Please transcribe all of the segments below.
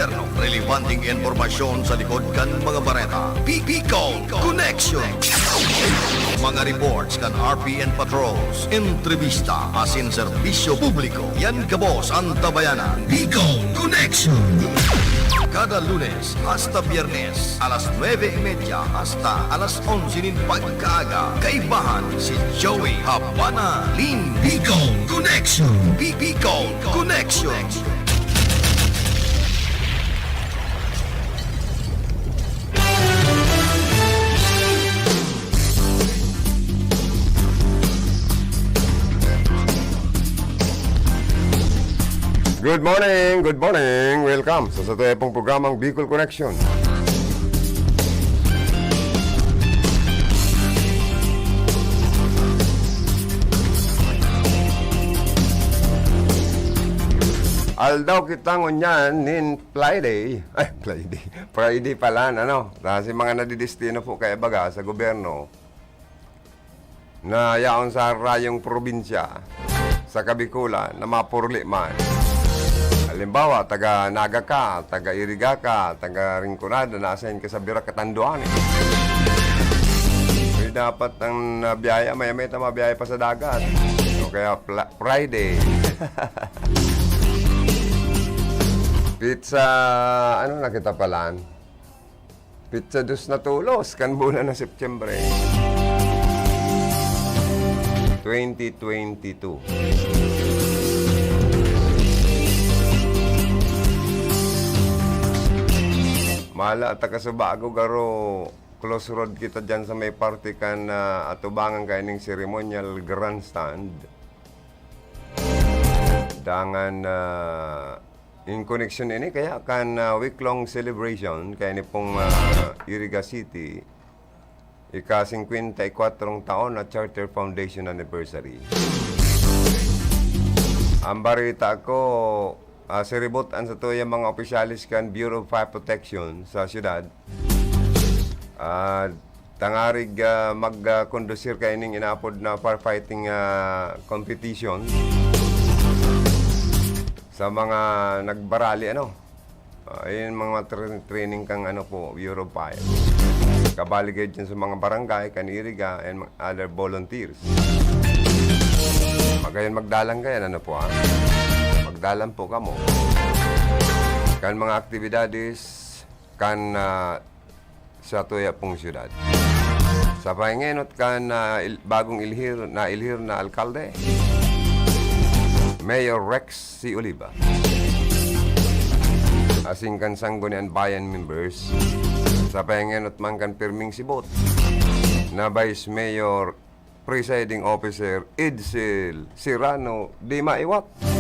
gobyerno. Relevanteng informasyon sa likod kan mga bareta. Bicol Connection. Mga reports kan RPN Patrols. Entrevista asin serbisyo publiko. Yan kabos ang tabayanan. Bicol Connection. Kada Lunes hasta Biyernes, alas 9:30 hasta alas 11 pagkaaga. Kaibahan si Joey Habana Lin. Bicol Connection. Bicol Connection. Good morning, good morning. Welcome sa satuloy pong programang Bicol Connection. Aldaw kitang unyan nin Friday. Friday pala, ano? Kasi mga nadidestino po kaya baga sa gobyerno na yaon sa rayong probinsya sa Kabikulan na mapurli man. Halimbawa, taga Naga ka, taga Iriga ka, taga Rinconada, naasahin ka sa Bira Katanduan. May dapat ang biyaya, may mabiyaya pa sa dagat. O kaya Friday. Pizza, ano na kita palan? Pizza dos na tulos, kan bulan na September 2022. Mala at taga-subago garo close road kita dyan sa may party kan atubangan kayo ng ceremonial grandstand. Dangan in connection ini kaya kan week-long celebration kaya ni pong Iriga City ika-54 taon na Charter Foundation anniversary. Ang barita ko siributan sa tuyang mga opisyalis kan Bureau of Fire Protection sa syudad. Tangarig mag-kondusir kayo ng inapod na firefighting competition sa mga nagbarali, ano. Ayun mga training kang ano po, Bureau of Fire. Kabali kayo dyan sa mga barangay, kaniriga, and other volunteers. Magayon magdalang kayo, ano po magdalan po kamo. Kan mga aktibidades kan sa tuya pong syudad. Sa pahingenot kan bagong ilhir na alkalde, Mayor Rex C. Oliva. Asing kan Sangguniang Bayan members. Sa pahingenot man kan Pirming Sibot na Vice Mayor Presiding Officer Edsel Serrano Di Maiwat.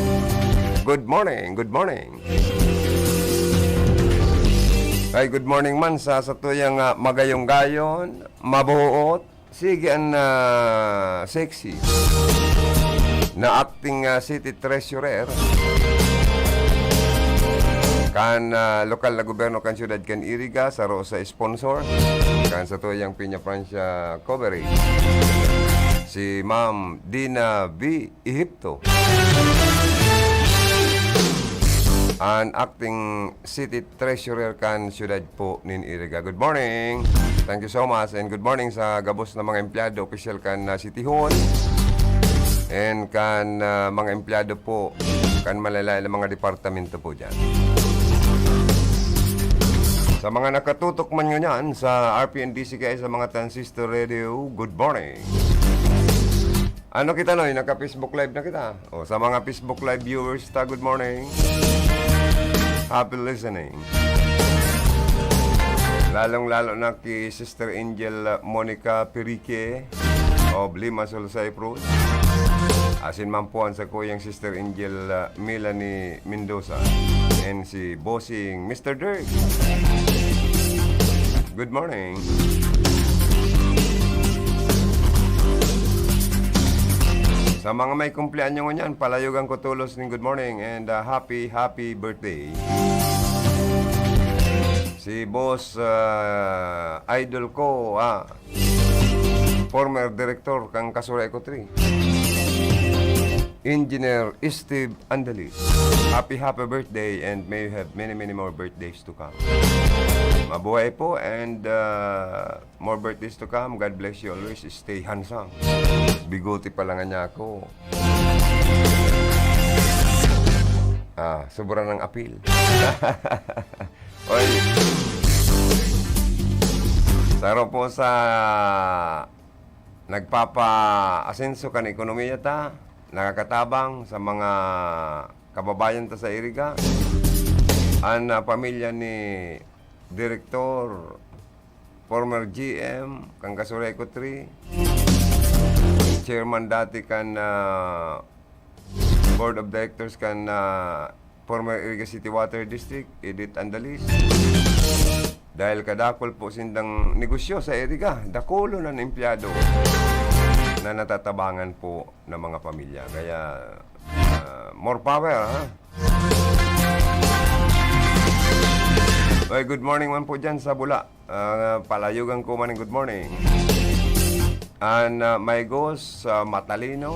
Good morning, good morning. Ay, good morning man sa tuyang magayong-gayon, mabuot, sige ang sexy na acting city treasurer kan lokal na gobyerno kan siyudad kan Iriga sa Rosa sponsor kan sa tuyang Piña Francia coverage si Ma'am Dina V. Ehipto. An acting city treasurer kan siyudad po nin Iriga. Good morning. Thank you so much and good morning sa gabos na mga empleyado official kan City Hall and kan mga empleyado po kan malalay na mga departamento po dyan. Sa mga nakatutok man nyo yan sa RPNDCKI sa mga transistor radio, good morning. Ano kita noy? Naka-Facebook Live na kita. O, sa mga Facebook Live viewers, good morning. Happy listening. Lalong-lalo na kay Sister Angel Monica Perique of Limassol, Cyprus. Asin man po sa kuyang Sister Angel Melanie Mendoza and si Bossing Mr. Dirk. Good morning. Sa mga may kumpleanyo ngunyan, palayugan ko tulos ng good morning and happy birthday. Si boss idol ko, former director kang Kasura Eco 3. Engineer Steve Andalis. Happy birthday and may you have many more birthdays to come. Mabuhay po and more birthdays to come. God bless you always. Stay handsome. Biguti pa lang niya ako. Sobra ng apil. Oy. Saro po sa nagpapa-asenso kan ekonomiya ta, nakakatabang sa mga kababayan ta sa Iriga. Ang pamilya ni Direktor, former GM, kang Kasureko 3, Chairman dati kan Board of Directors kan former Iriga City Water District, Edith Andalis. Dahil kadakol po sindang negosyo sa Iriga, dakulo ng empleyado na natatabangan po ng mga pamilya. Kaya, more power, ha? Well, good morning man po dyan sa Bula. Palayugan ko man good morning. And my goes, matalino,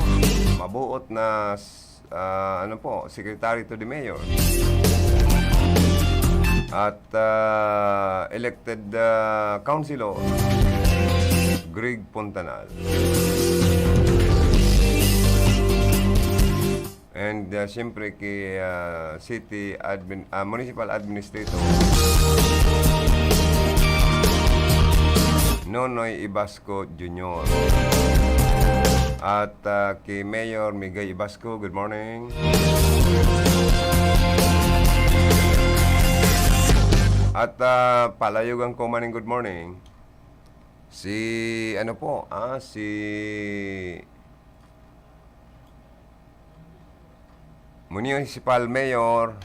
mabuot na, Secretary to the Mayor. At elected councilor Greg Pontanal. And siyempre kay Municipal Administrator Nonoy Ibasco Jr. At kay Mayor Migay Ibasco, good morning. At palayugan ko maning good morning. Si Municipal Mayor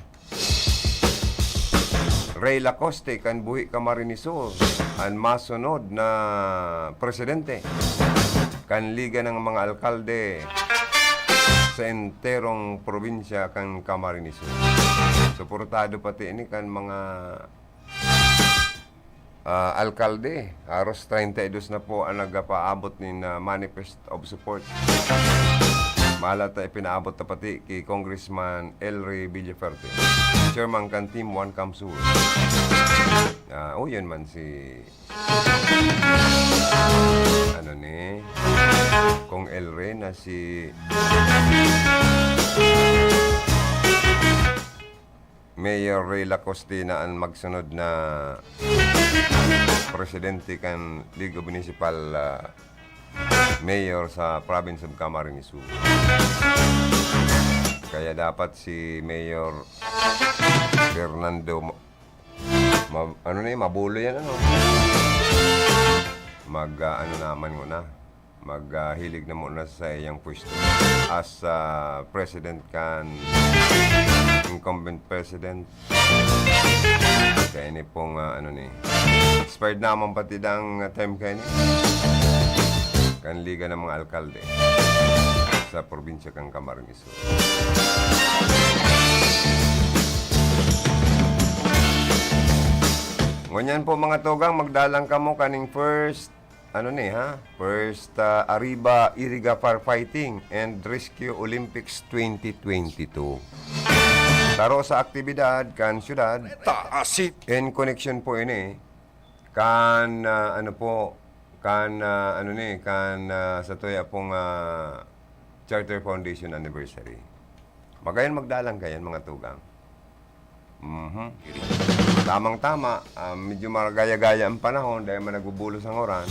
Ray Lacoste kan buhi Camarines Sur ang masunod na presidente kan liga ng mga alkalde sa enterong probinsya kan Camarines Sur. Suportado pati ini kan mga alkalde. Haros 32 na po ang nagpaabot ni manifest of support. Malata ipinaabot na pati kay Congressman Elry Villaferte, Chairman kan Team 1 Kamsul. Yun man si Kong Elry na si Mayor Ray Lacoste na ang magsunod na presidente kan Liga Municipal Mayor sa province of Camarines Sur. Kaya dapat si Mayor Fernando mabulo yan maghilig na muna sa iyang pwesto as president kan incumbent president. Kaya ini pong expired naman pati dang time kaya ni kan liga ng mga alkalde sa probinsya kang Camarines Sur. Ngunyan po mga tugang, magdalang kamo kaning first Arriba Iriga Firefighting and Rescue Olympics 2022. Taro sa aktibidad kan syudad Taasit in connection po ini kan sa tuya pong Charter Foundation anniversary. Magayon magdalang kayan mga tugang. Tamang-tama, medyo maragaya-gaya ang panahon dahil managubulos ang oran.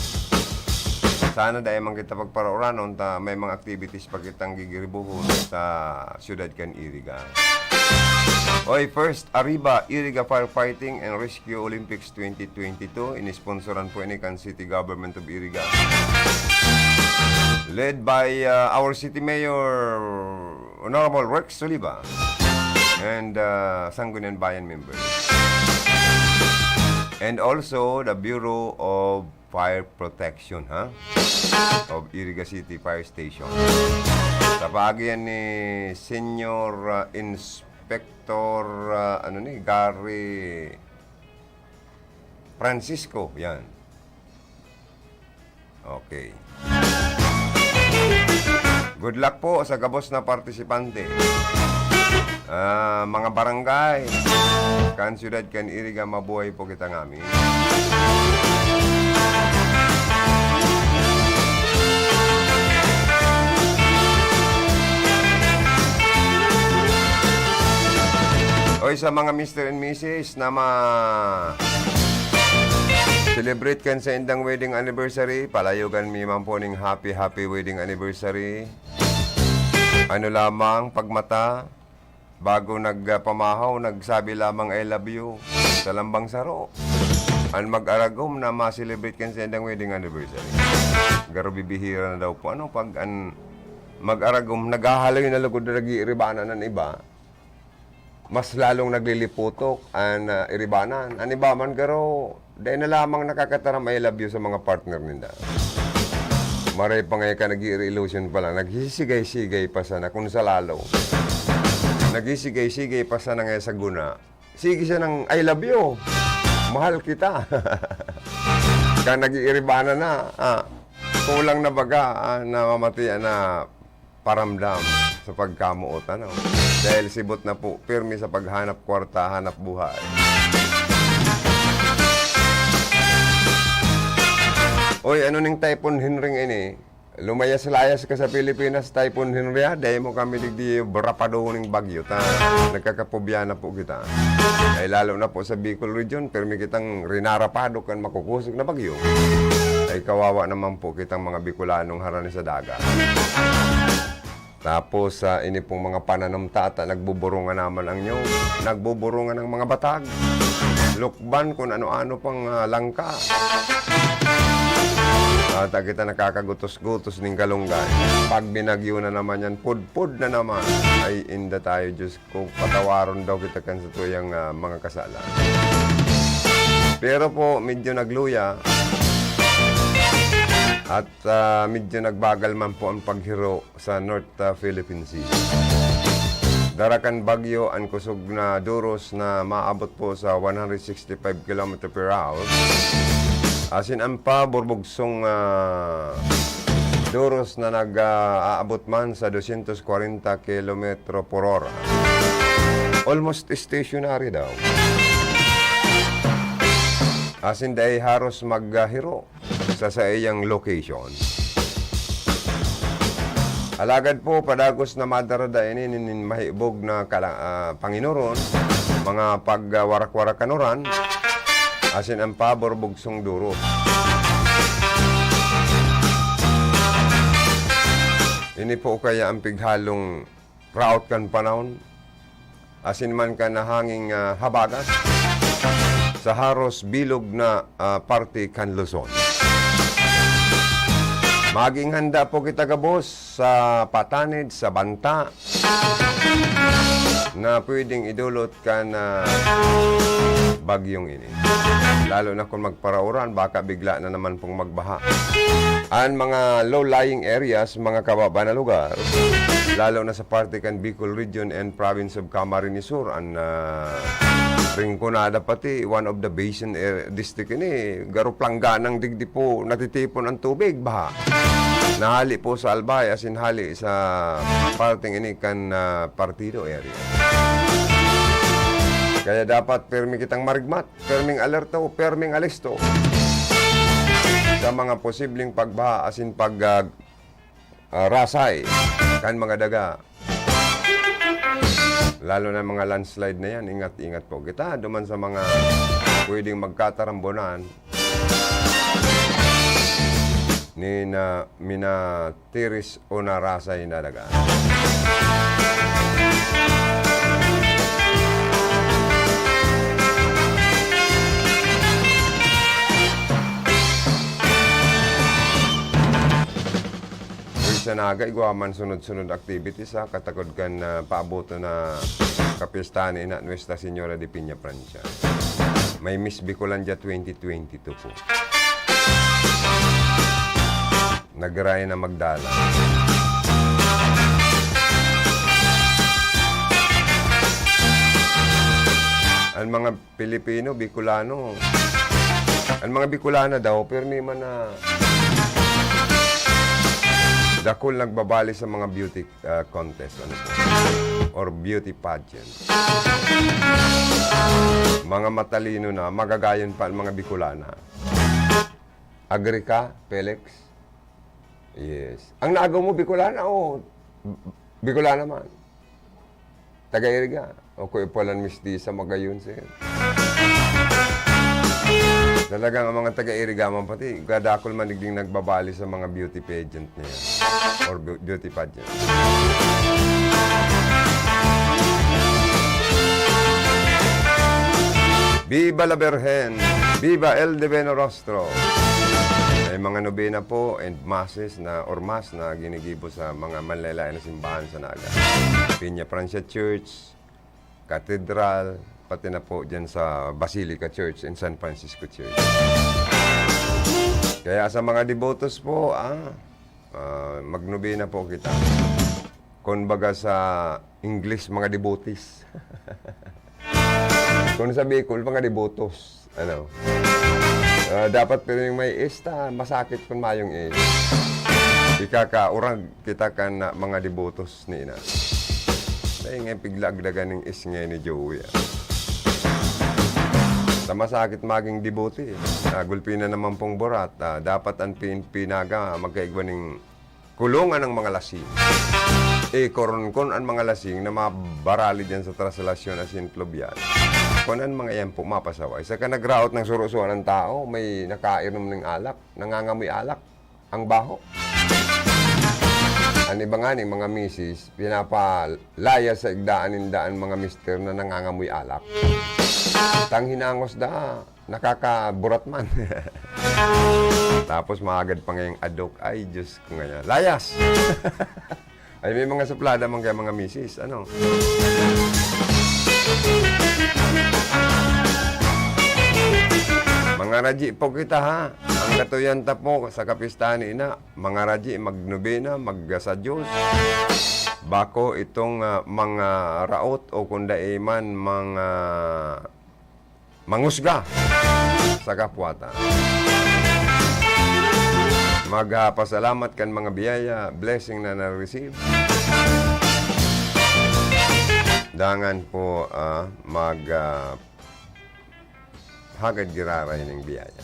Sana dahil man kita pagparauranon ta may mga activities pa kitang gigiribuhon sa syudad kan Iriga. First Arriba Iriga Firefighting and Rescue Olympics 2022 inisponsoran po ini kan City Government of Iriga. Led by our City Mayor Honorable Rex Soliva and Sangguniang Bayan members. And also the Bureau of Fire Protection of Iriga City Fire Station. Sa pagian ni Senior Inspector Gary Francisco, yan. Okay. Good luck po sa gabos na partisipante. Mga barangay, kan syudad kan iriga, mabuhay po kita ngamin. Oy, sa mga Mr. and Mrs. na celebrate kan sa indang wedding anniversary, palayogan mi man po ning happy wedding anniversary. Ano lamang, pagmata, bago nagpamahaw, nagsabi lamang I love you sa lambang saro. Ang mag-aragom na ma-celebrate kan sa indang wedding anniversary. Garo bibihira na daw po. Ano pag mag-aragom, naghahaloy na lugod na nag-iiribanan ng iba, mas lalong nagliliputok ang iribanan. Ang iba man garo, dahil na lamang nakakataram I love you sa mga partner nila. Maray pa ngayon ka nag-i-illusion pa lang, naghisigay-sigay pa sana kung sa lalo. Naghisigay-sigay pa sana ngayon sa guna. Sige siya ng I love you. Mahal kita. Kaya nag-iiribana na. Kulang na baga na mamatian na paramdam sa pagkamuot. Ano? Dahil sibot na po, pirmi sa paghanap kwarta, hanap buhay. Oy, ano ning Typhoon Henry ini? Lumayas-layas ka sa Pilipinas, Typhoon Henry, dahil mo kami digdi barapado ning bagyo. Nagkakapobya na po kita. Ay lalo na po sa Bicol region, permi kitang rinarapado kan makukusog na bagyo. Ay kawawa naman po kitang mga Bicolanong harani sa dagat. Tapos ini pong mga pananamtata, nagbuburungan naman ang nyo. Nagbuburungan ng mga batag. Lukban kung ano-ano pang langka. At kita nakakagutos-gutos ng kalunggay. Pag binagyo na naman yan, pud-pud na naman. Ay inda tayo, Diyos ko, patawaron daw kita kan sa tuyang mga kasalan. Pero po, medyo nagluya. At medyo nagbagal man po ang paghiro sa North Philippine Sea. Darakan bagyo ang kusog na duros na maabot po sa 165 km per hour. Asin ang pa burbugsong duros na nag-aabot man sa 240 km per hora. Almost stationary daw. Asin dahil haros maghiro sa iyang location. Alagad po, padagos na madarada ini mahibog na Panginoon, mga pagwarak-warak kanuran, asin ang pabor bugsong duro. Ini po kaya ang pighalong raot kan panahon, asin man ka nahanging habagat, sa haros bilog na parte kan Luzon. Maging handa po kita gabos sa patanid, sa banta, na pwedeng idulot ka na bagyong ini. Lalo na kung magparauran, baka bigla na naman pong magbaha. Ang mga low-lying areas, mga kababa na lugar, lalo na sa parte kan Bicol Region and Province of Camarines Sur, ang Rinconada pati, one of the basin district ini, garuplanganang digdi po, natitipon ang tubig, baha. Nahali po sa Albay, asin hali sa parting ini kan partido area. Kaya dapat permi kitang marigmat, perming alerto, perming alisto sa mga posibleng pagbaha, asin rasay kan mga daga. Lalo na mga landslide na yan, ingat-ingat po kita. Duman sa mga pwedeng magkatarambonan, ni na minatiris o narasay na daga. Sa naga, iguaman sunod-sunod activities sa katagod kan paaboto na kapistahan na Nuestra Señora de Piña Francia. May Miss Bicolandia 2022 po. Nagraya na magdala. Ang mga Pilipino, Bicolano, ang mga Bicolana daw, pero may man na Dakol nagbabali sa mga beauty contest, ano po, or beauty pageant. Mga matalino na, magagayon pa ang mga Bicolana. Agree ka, Felix? Yes. Ang naagaw mo, Bicolana o Bicolana man? Taga-Iriga. O Kuya Palan Mistisa, magayon sir. Talagang ang mga taga-Iriga man pati, gadakol manigding nagbabali sa mga beauty pageant niya. Or beauty pageant. Viva la Virgen! Viva el Divino Rostro! May mga nobena po and masses na or mass na ginigibo sa mga manlalayan na simbahan sa Naga. Piña Francia Church, Cathedral, pati na po dyan sa Basilica Church and San Francisco Church. Kaya sa mga devotos po, magnobena po kita. Kumbaga sa English, mga devotees. Kung sa Bicol, mga devotos. Ano? Dapat pero yung may ista, masakit kung mayong is. Ikakaurag kita kan na mga devotos ni ina. Dahil nga piglagdagan ng is nga ni Joey. Sa masakit maging devote. Gulpina naman pong borat. Dapat ang pinaga magkaigwa ng kulungan ng mga lasing. Koron ang mga lasing na mabarali dyan sa traslasyon asin plubyan. Kunan mga yan po mapasaway. Sa ka nagraot ng surusuan ng tao, may nakainom ng alak, nangangamoy alak, ang baho. Ang iba nga mga misis, pinapalaya sa igdaan-indaan mga mister na nangangamoy alak. Tang hinangos da, nakakaburat man. Tapos maagad pa ngayong adok, ay Diyos ko nga yan. Layas! Ay may mga suplada man kaya mga misis, ano? Mga raji po kita ha. Ang katuyanta po sa kapistahan ni ina. Mga raji magnobena, magsa Diyos. Bako itong mga raot o kundaiman mga mangusga sa kapwata. Magpasalamat kan mga biyaya, blessing na na-receive. Dangan po hagad giraray ng biyaya.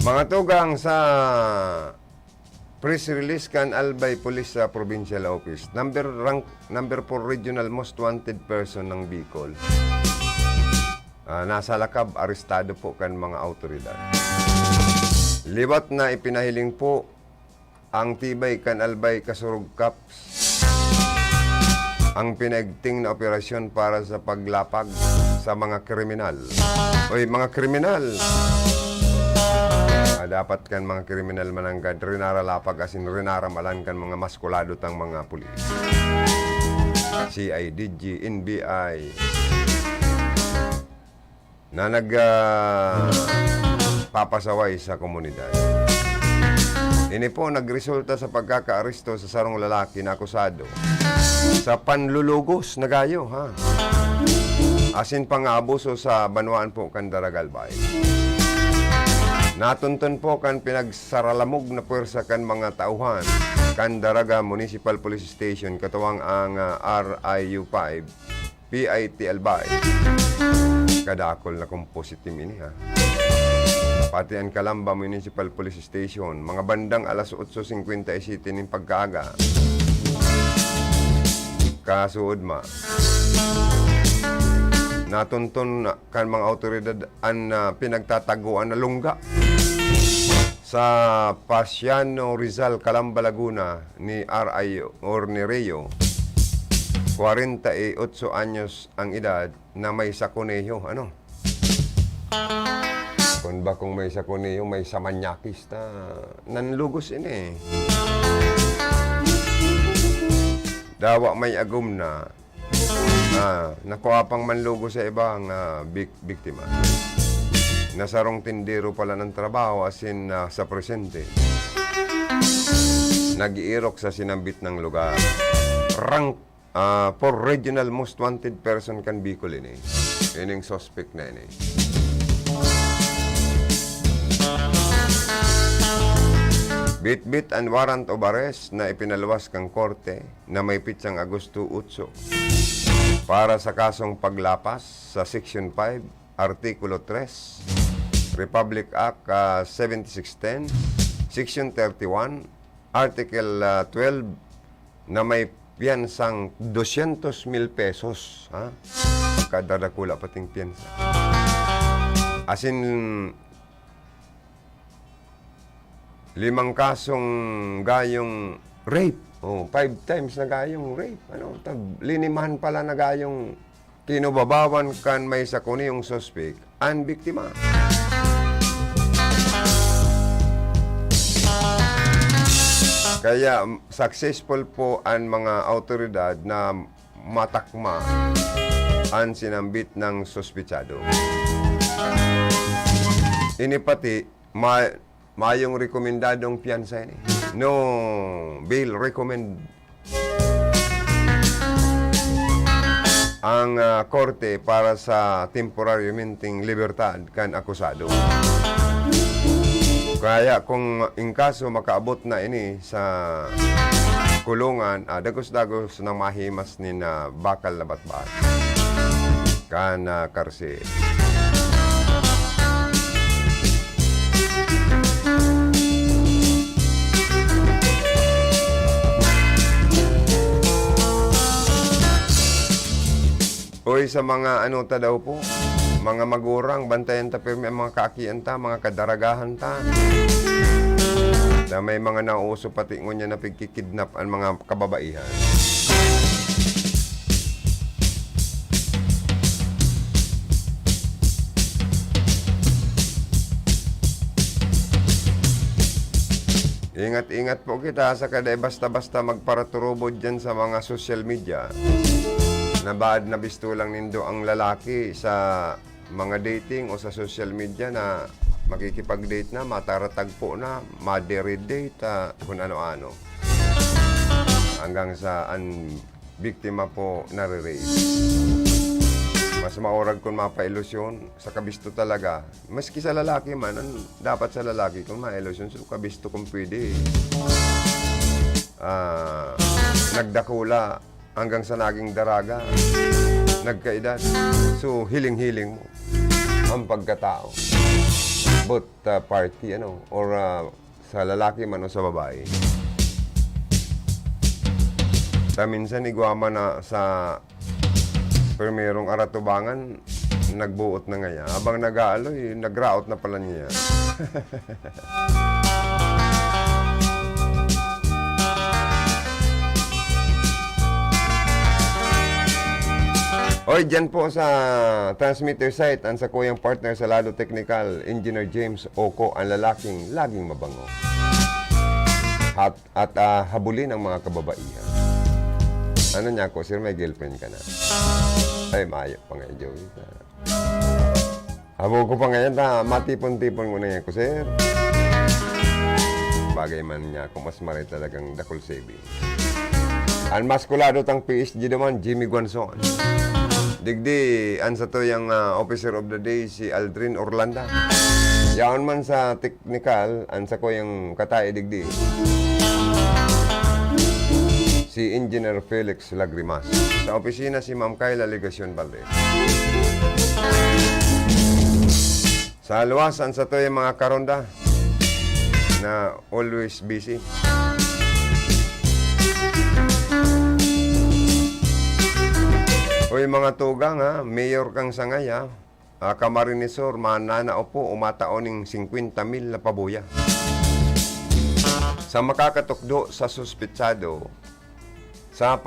Mga tugang sa press release kan Albay Police sa Provincial Office. Number 4 regional most wanted person ng Bicol. Nasa lakab, arestado po kan mga autoridad. Liwat na ipinahiling po ang tibay kan Albay Kasurug Cups. Ang pinagting na operasyon para sa paglapag sa mga kriminal. Oy, mga kriminal! Dapat kan mga kriminal mananggad, rinaralapag asin rinaramalan kan mga maskulado tang mga pulis. CIDG, NBI na papasaway sa komunidad. Ini po nagresulta sa pagkakaaresto sa sarong lalaki na akusado sa panlulugos na gayo, ha? Asin pang-abuso sa banwaan po kan Daragalbay. Natuntun po kan pinagsaralamog na puwersa kan mga tauhan kan Daraga Municipal Police Station katuwang ang RIU 5 PIT Albay. Kadakol na kompositim ini ha. Pati ang Calamba Municipal Police Station mga bandang alas 8:57 ng pagkaaga. Kasuod ma. Natuntun kan mga autoridad ang pinagtataguan na lungga sa Pasiano Rizal, Calamba, Laguna ni RIO or ni Rio. 48 anyos ang edad na may sakoneho. Ano? kung may sa kuni yung may samanyakis na nanlugos ini. Dawa may agum na nakuha pang manlugo sa ibang biktima. Nasarong tindero pala ng trabaho as in sa presente. Nag-iirok sa sinambit ng lugar. Rank for regional most wanted person kan Bicol ini. Yun yung suspect na ini. Bit-bit and warrant of arrest na ipinalawas kang korte na may pitsang Agosto 8 para sa kasong paglapas sa Section 5, Artikulo 3, Republic Act 7610, Section 31, Article 12 na may piyansang 200,000 pesos. Kada dakula pating piyansa. As in, 5 kasong gayong rape. 5 times na gayong rape. Linimahan pala na gayong kinubabawan kan may sakuni yung suspect ang biktima. Kaya successful po ang mga autoridad na matakma ang sinambit ng suspitsado. Ini pati mayong rekomendadong piyansa ini. No bail recommend ang korte para sa temporary minting libertad kan akusado. Kaya kung in kaso makaabot na ini sa kulungan, dagos-dagos ng mahimas ni na bakal na batbat kan karse. Hoy sa mga ta daw po, mga magurang, bantayan ta pirmi ang mga kaakian ta, mga kadaragahan ta. Na may mga nauuso pati ngunya na pagkikidnap ang mga kababaihan. Ingat-ingat po kita sa kada basta-basta magparaturubod dyan sa mga social media. Nabaad na bisto lang nindo ang lalaki sa mga dating o sa social media na makikipag-date na, mataratagpo na, ma-date, kung ano-ano. Hanggang sa ang biktima po nare-rape. Mas maurag kung mapailusyon sa kabisto talaga. Maski sa lalaki man, dapat sa lalaki kung mailusyon, so kabisto kung pwede. Nagdakula hanggang sa naging daraga, nagkaedad. So, hiling-hiling mo ang pagkatao. Both party, or sa lalaki man o sa babae. Minsan, igwama na sa primerong aratubangan, nagbuot na ngaya. Habang nag-aaloy, nag-raot na pala niya. Oy, dyan po sa transmitter site, ang sa kuyang partner sa Lado Technical, Engineer James Oco, ang lalaking laging mabango. At habulin ang mga kababaihan. Ano niya ako, sir, may girlfriend ka na? Ay, mayo pa nga, Joey. Habo ko pa ngayon, matipon-tipon mo na yan ko, sir. Bagay man niya, kung mas maray talagang dakol saving. Ang maskulado tang PSG naman, Jimmy Guanzon. Digdi, ansa to yung officer of the day, si Aldrin Orlanda. Yaon man sa technical, ansa ko yung katay digdi. Si Engineer Felix Lagrimas. Sa opisina si Ma'am Kayla Legacion Valdez. Sa luwas, ansa to yung mga karonda na always busy. Hoy mga tugang mayor kang sangay kamarinesor, mananao po, umataoning 50,000 na pabuya. Sa makakatukdo sa suspitsado, sa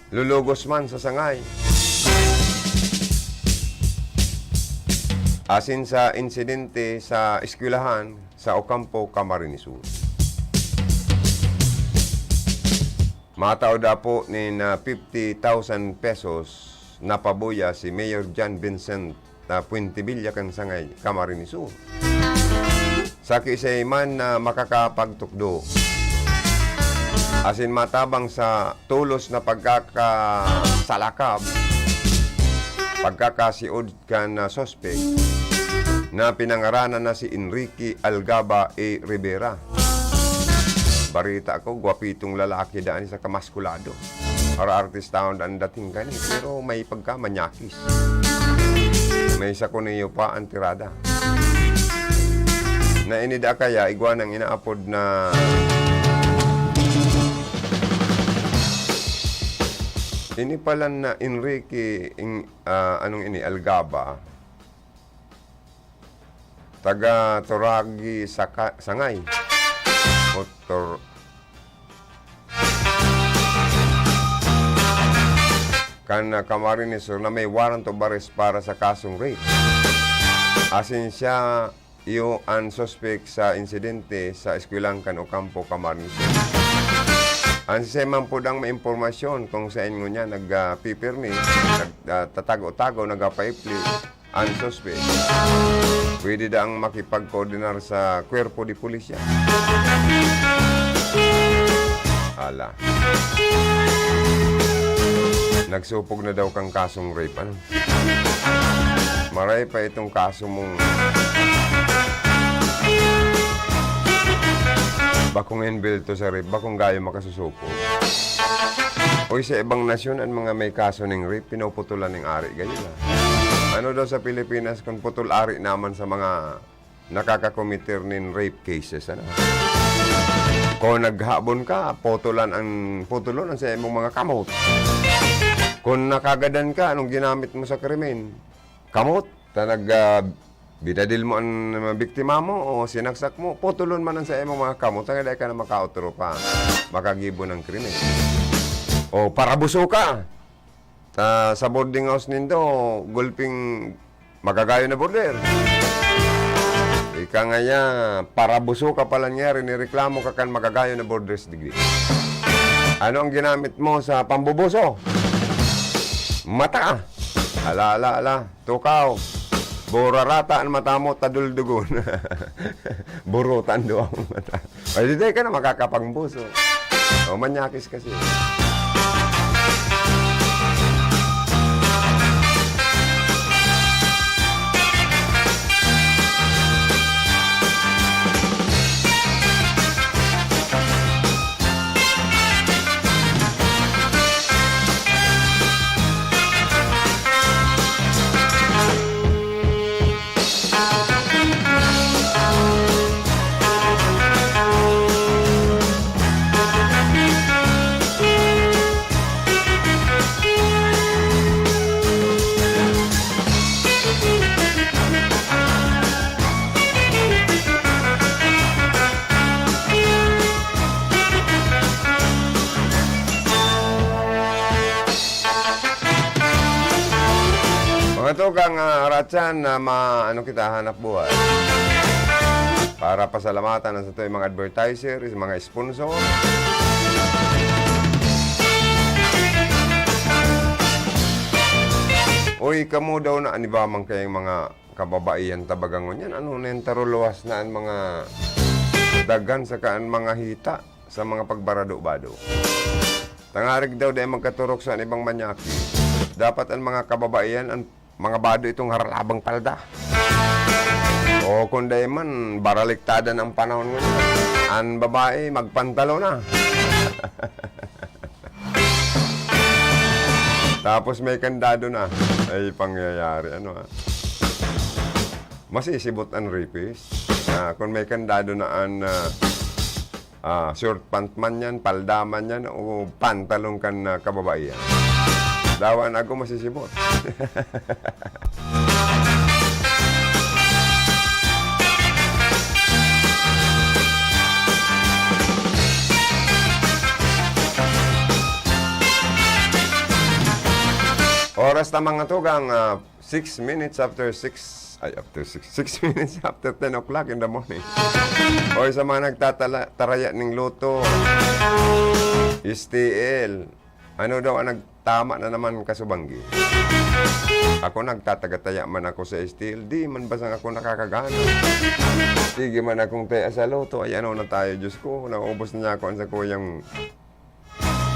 lulugos man sa sangay, asin sa insidente sa eskwelahan sa Ocampo, Camarines Sur. Matao da po ni na 50,000 pesos na pabuya si Mayor John Vincent na Puentevilla kan sangay Camarines Sur. Sa kisay man na makakapagtukdo. Asin matabang sa tulos na pagkakasalakab, pagkakasiod kan na sospek na pinangaranan na si Enrique Algaba A. Rivera. Barita ako, gwapitong lalaki daan sa kamaskulado. Para artista ang dating kani, pero may pagkamanyakis. May isa ko niyo pa ang tirada. Na inida kaya, igwa ng inaapod na ini pala na Enrique Algaba, taga Toragi Sangay. Camarines Sur na may warrant of arrest para sa kasong rape. Asin siya iyo ang suspect sa insidente sa eskwelang kan Ocampo, Camarines Sur. Ang siseman po dang may impormasyon kung saan ngo niya nagpipirmi, nagtatago-tago, nagpaipli ang suspect. Pwede daang makipag-coordinar sa kwerpo di pulisya. Ala. Nagsupog na daw kang kasong rape. Ano? Maray pa itong kaso mong bakong inbuilt to sa rape, bakong gayo makasusupog. Oy, sa ibang nasyon, ang mga may kaso ng rape, pinuputulan ng ari. Ganyan na. Ano daw sa Pilipinas kung putol-ari naman sa mga nakakakomiter ng rape cases, ano? Kung naghabon ka, putulon ang sa imong mga kamot. Kung nakagadan ka, anong ginamit mo sa krimen? Kamot. Bidadil mo ang biktima mo o sinaksak mo, putulon man ang sa imong mga kamot, hindi ka na makautro pa, makagibo ng krimen. O parabuso ka. Sa boarding house nindo, gulping magagayo na border. Ika nga ya, parabuso ka pala niya, rinireklamo ka kan magagayo na borders degree. Ano ang ginamit mo sa pambubuso? Mata. Ala, tukaw. Burarata ang mata mo, taduldugon. Burutan doon ang mata. Ay, di ka na makakapangbuso. O, manyakis kasi. Ito kang Ratsan na kita hanap buhay. Para pasalamatan sa ito yung mga advertisers, mga sponsor. Uy, kamo daw na anibamang kayong mga kababaihan tabagangon yan. Ano, nentaruluwas na ang mga dagan sa kaan mga hita sa mga pagbarado-bado. Tangarig daw dahil magkaturok sa ibang manyaki. Dapat ang mga kababaihan, ang mga bado itong haralabang palda. O kundi man, baraliktada ng panahon ngayon. Ang babae, magpantalo na. Tapos may kandado na. Ay, pangyayari. Ano ha? Masisibot ang rapist. Kung may kandado na ang short pant man yan, palda man yan, o pantalong kan kababaihan. Dawan ako masisibot. Oras na mga tugang, 6 minutes after 6 Ay, after 6 minutes after 10 o'clock in the morning. O sa mga nagtataraya ng luto, STL, ano daw ang nagtama na naman kasubanggi? Ako nagtatagataya man ako sa STL, di man basang ako nakakagana. Sige man akong taya sa luto, ay ano na tayo, Diyos ko, naubos na niya ako sa kuyang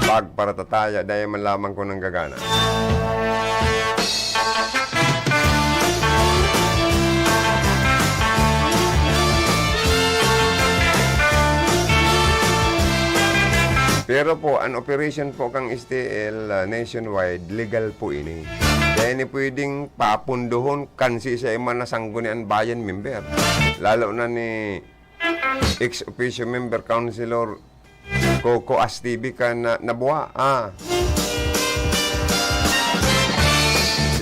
bag para tataya, dahil man lamang ko ng gagana. Pero po, ang operation po kang STL nationwide, legal po ini. Dahil ni pwedeng papunduhon kansi sa iman na sanggunian bayan member. Lalo na ni ex-officio member councilor Coco Astibi ka na nabuha.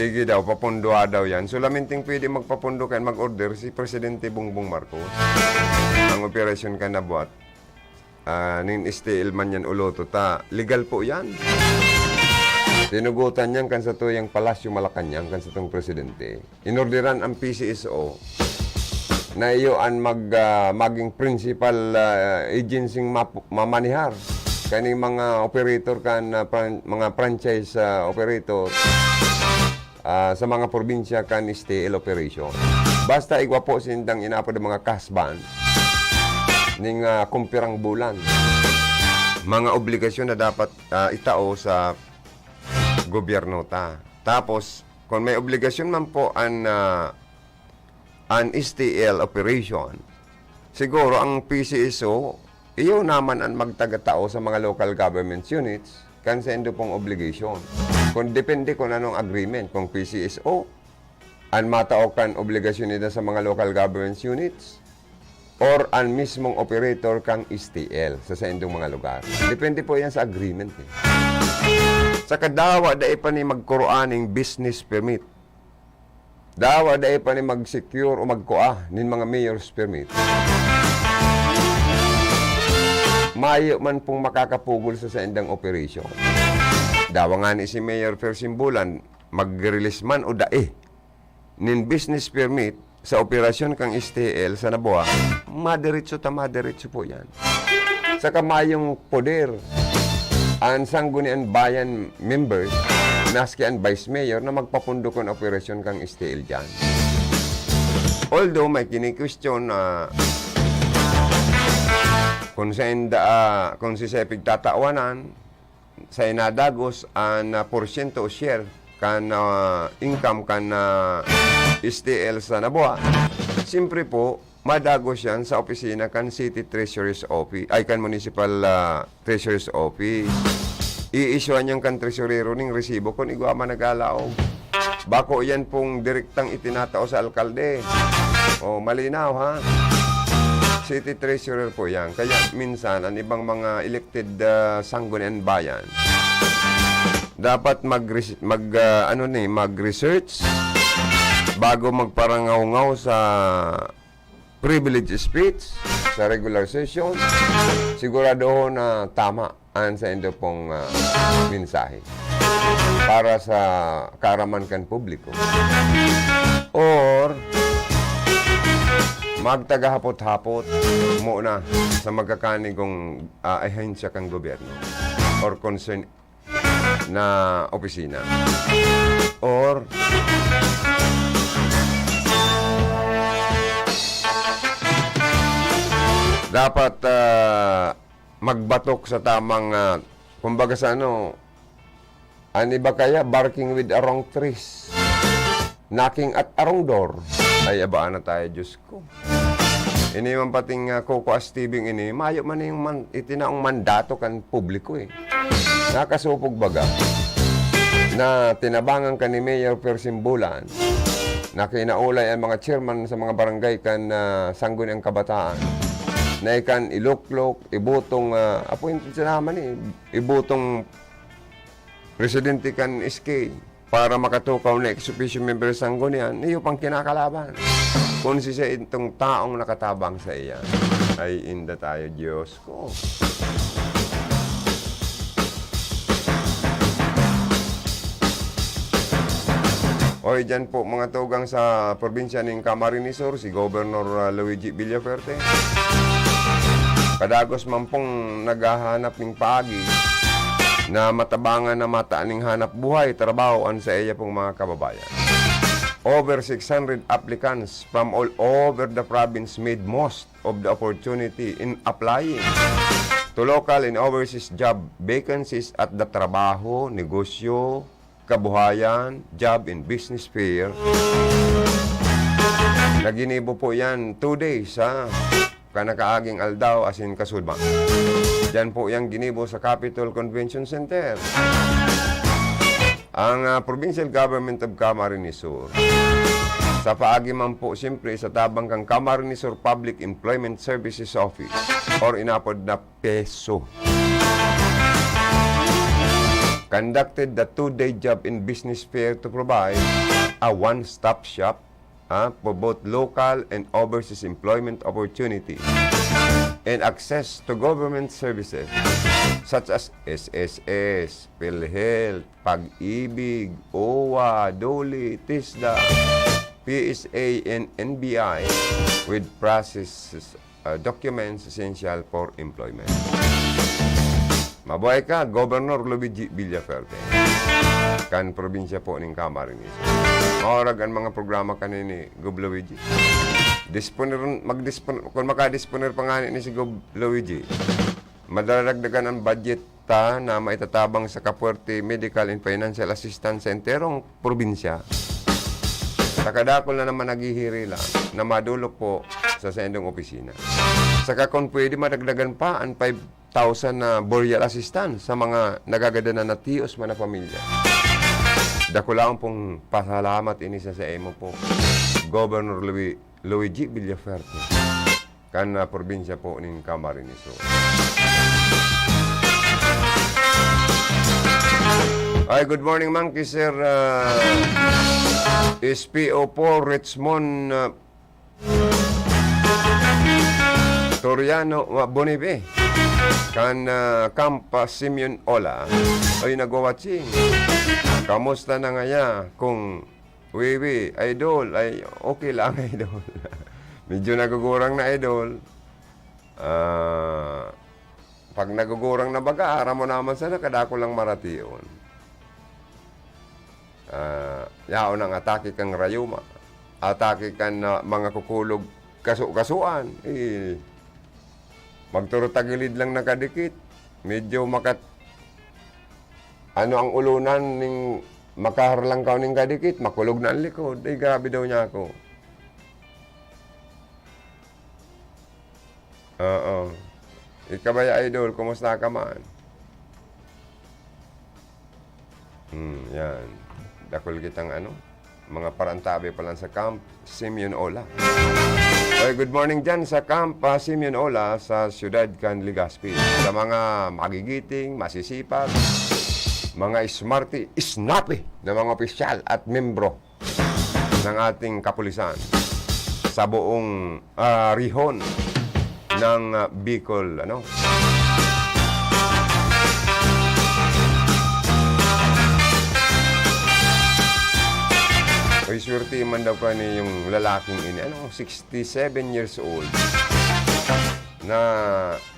Sige daw, papunduha daw yan. So, laminting pwede magpapundo ka, mag-order si Presidente Bongbong Marcos. Ang operasyon ka nabuhat. Nin STL man yan uloto ta. Legal po yan. Tinugutan yan kan sa tuyang Palasyo Malacanang kan sa itong presidente. Inorderan ang PCSO na iyoan maging principal agency mamanihar kaning mga operator kan mga franchise operator sa mga probinsya kan STL operation. Basta igwa po sindang inapod ang mga kasban ning kumpirang bulan. Mga obligasyon na dapat itao sa gobyerno ta. Tapos, kung may obligasyon man po an STL operation, siguro ang PCSO, iyo naman ang magtagatao sa mga local government units kan sa endo pong obligation. Kung depende kung anong agreement, kung PCSO, ang matao kan obligasyon nila sa mga local government units, or ang mismong operator kang STL sa indong mga lugar. Depende po yan sa agreement. Sa kadawa, dahil pa ni magkuruaning business permit. Dawa, dahil pa ni mag-secure o magkuah nin mga mayor's permit. Mayo man pong makakapugol sa indang operation. Dawa nga ni si Mayor Persimbulan, mag-release man o dae nin business permit sa operasyon kang STL sa Naboa, madiretso po yan. Sa kamayong poder, ang sanggunian bayan members, naski ang vice mayor na magpapundo kon operasyon kang STL dyan. Although may kini-question na kung si Sepig tatawanan sa inadagos ang porsyento o share kan income kan STL sa Naboa, siyempre po, madagos yan sa opisina kan City Treasurer's Office, ay kan Municipal Treasurer's Office. I-issuean yung kan treasurero ning resibo kung igwa man nagalaog. Bako yan pong direktang itinatao sa alkalde. O, malinaw ha? City Treasurer po yan. Kaya minsan, ang ibang mga elected sanggunian bayan, dapat mag-research bago magparangaw-ngaw sa privilege speech, sa regular session, sigurado na tama ang sa endo pong mensahe para sa kaaraman kan publiko. Or, magtagahapot-hapot muna sa magkakanigong ahensya kang gobyerno or concern na opisina. Or, dapat magbatok sa tamang, kumbaga sa ani ba kaya, barking with a wrong trees, knocking at a wrong door. Ay, abaan na tayo, Diyos ko. Ini man pating Coco Astibing ini, mayo man yung itinaong mandato kan publiko eh. Nakasupog baga na tinabangan ka ni Mayor Persimbulan na kinaulay ang mga chairman sa mga barangay kan sangguniang kabataan na ikan iluklok, ibutong appointed sa naman ibutong presidente kan SK para makatukaw na ex-officio member sanggunian, iyo pang kinakalaban. Kung siya itong taong nakatabang sa iyan, ay inda tayo, Diyos ko. Oy, dyan po mga tugang sa probinsya ng Camarines Sur, si Governor Luigi Villaferte. Kadagos man pong naghahanap ng paagi na matabangan na mataaning hanap buhay, trabahoan sa iya pong mga kababayan. Over 600 applicants from all over the province made most of the opportunity in applying to local and overseas job vacancies at the trabaho, negosyo, kabuhayan, job and business fair. Naginibo po yan 2 days sa kanakaaging aldaw asin kasulba. Diyan po yung ginibo sa Capitol Convention Center. Ang Provincial Government of Camarines Sur, sa paagi man po siyempre sa tabang kang Camarines Sur Public Employment Services Office or inapod na PESO, conducted the 2-day job and business fair to provide a one-stop shop for both local and overseas employment opportunities and access to government services such as SSS, PhilHealth, Pag-ibig, OWA, DOLE, TISDA, PSA, and NBI with processes documents essential for employment. Mabuhay ka, Governor Luigi Villaferte. Kan probinsya po ng Camarines. Maorag ang mga programa kanini, Gob Luigi. Kung makadisponer pa nga ni si Gob Luigi, madaragdagan ang budget na maitatabang sa Kapuerte Medical and Financial Assistance sa enterong probinsya. Sakadakol na naman naghihirila na madulok po sa sendong opisina. Saka kung pwede madagdagan pa ang 5,000 na burial assistance sa mga nagagadanan na tiyos man na pamilya. Dako lang pong pasalamat ini sa emo po, Governor Luigi Villaferte, kan probinsya po ng Camarines Sur. Ay, good morning, Monkey, sir. SPO4 Richmond Toriano Bonibe kan Kampa Simeon Ola ay nagwawatching. Kamusta na nga ya kung wiwi idol ay okay lang idol. Medyo nagugurang na idol. Pag nagugurang na baga, ara mo naman sana kadako lang maration. Yaon ang atake kang rayuma, atake kan mga kukulog kasuan. Magturo tagilid lang nakadikit. Medyo ano ang ulunan ning makaharlang ka ning kadikit, makulog na ang likod. Ay, grabe daw niya ako. Ikabay idol, kumusta ka man? Yan. Dakol kitang mga parantabi pa lang sa Camp Simeon Ola. Okay, good morning dyan sa Camp Simeon Ola sa Ciudad Can Legazpi. Sa mga magigiting, masisipag, mga smarty, snappy na mga opisyal at membro ng ating kapulisan sa buong rihon ng Bicol, Ay, swerte man daw ni yung lalaking ini. 67 years old. Na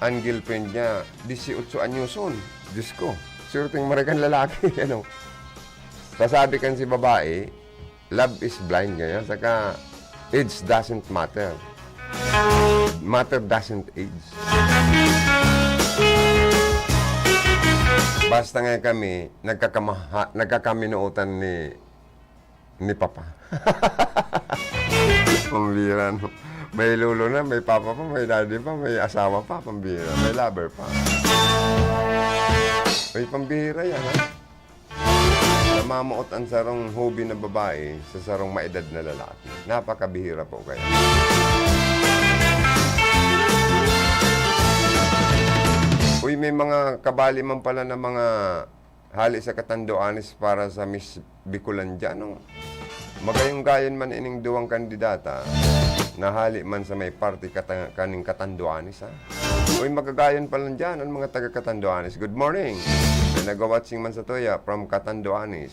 ang girlfriend niya, 18 anyoson. Diyos ko, swerte yung marikan lalaki. Sasabi kan si babae, love is blind ganyan. Saka, age doesn't matter. Matter doesn't age. Basta nga kami, nagkakaminuutan ni Papa. Pambira, no? May lolo na, may papa pa, may daddy pa, may asawa pa, pambira. May lover pa. May pambira yan, ha? Namamuot ang sarong hobby na babae sa sarong maedad na lalaki. Napakabihira po kaya. Uy, may mga kabali man pala na mga hali sa Catanduanes para sa Miss Bicolan dyan, Magayong gayon man ining duwang kandidata na hali man sa may party kaning Catanduanes, ha? Uy, magagayon pa lang dyan ang mga taga Catanduanes. Good morning! May nag-watching man sa Toya from Catanduanes.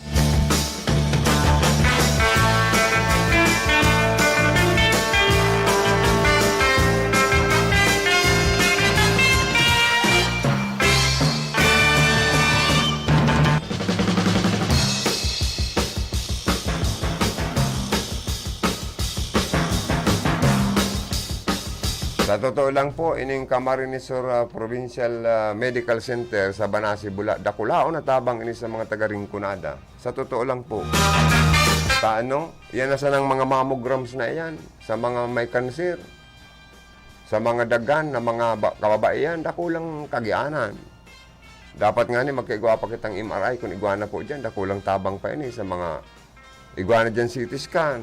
Sa totoo lang po, ining Camarines Sur Provincial Medical Center sa Banasi, Bula, Dakulao na tabang ini sa mga taga-Rinconada. Sa totoo lang po, yan na sanang mga mammograms na yan, sa mga may kanser, sa mga dagan na mga kababaihan, dakulang kagianan. Dapat nga ni magkaigwa pa kitang MRI kung igwa na po dyan, dakulang tabang pa ini sa mga igwa na dyan CT scan,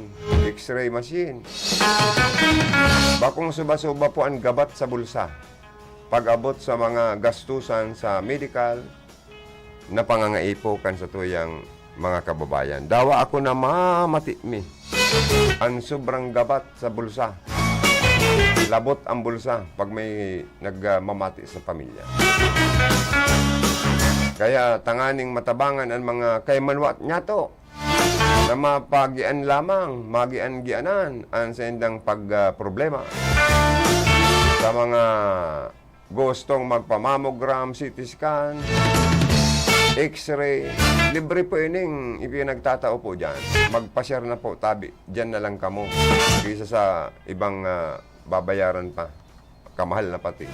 X-ray machine. Bakong suba-suba po ang gabat sa bulsa. Pag-abot sa mga gastusan sa medical na pangangaipokan sa tuyang mga kababayan. Dawa ako na mamati mi. Ang sobrang gabat sa bulsa. Labot ang bulsa pag may nagmamati sa pamilya. Kaya tanganing matabangan ang mga kaymanwat niya to. Na mapagian lamang, magian-gianan ang sendang pagproblema sa mga gustong magpamamogram, CT scan, X-ray. Libre po ining ipinagtatao po dyan. Magpa-share na po, tabi. Dyan na lang kamo. Kaysa sa ibang babayaran pa. Kamahal na pati.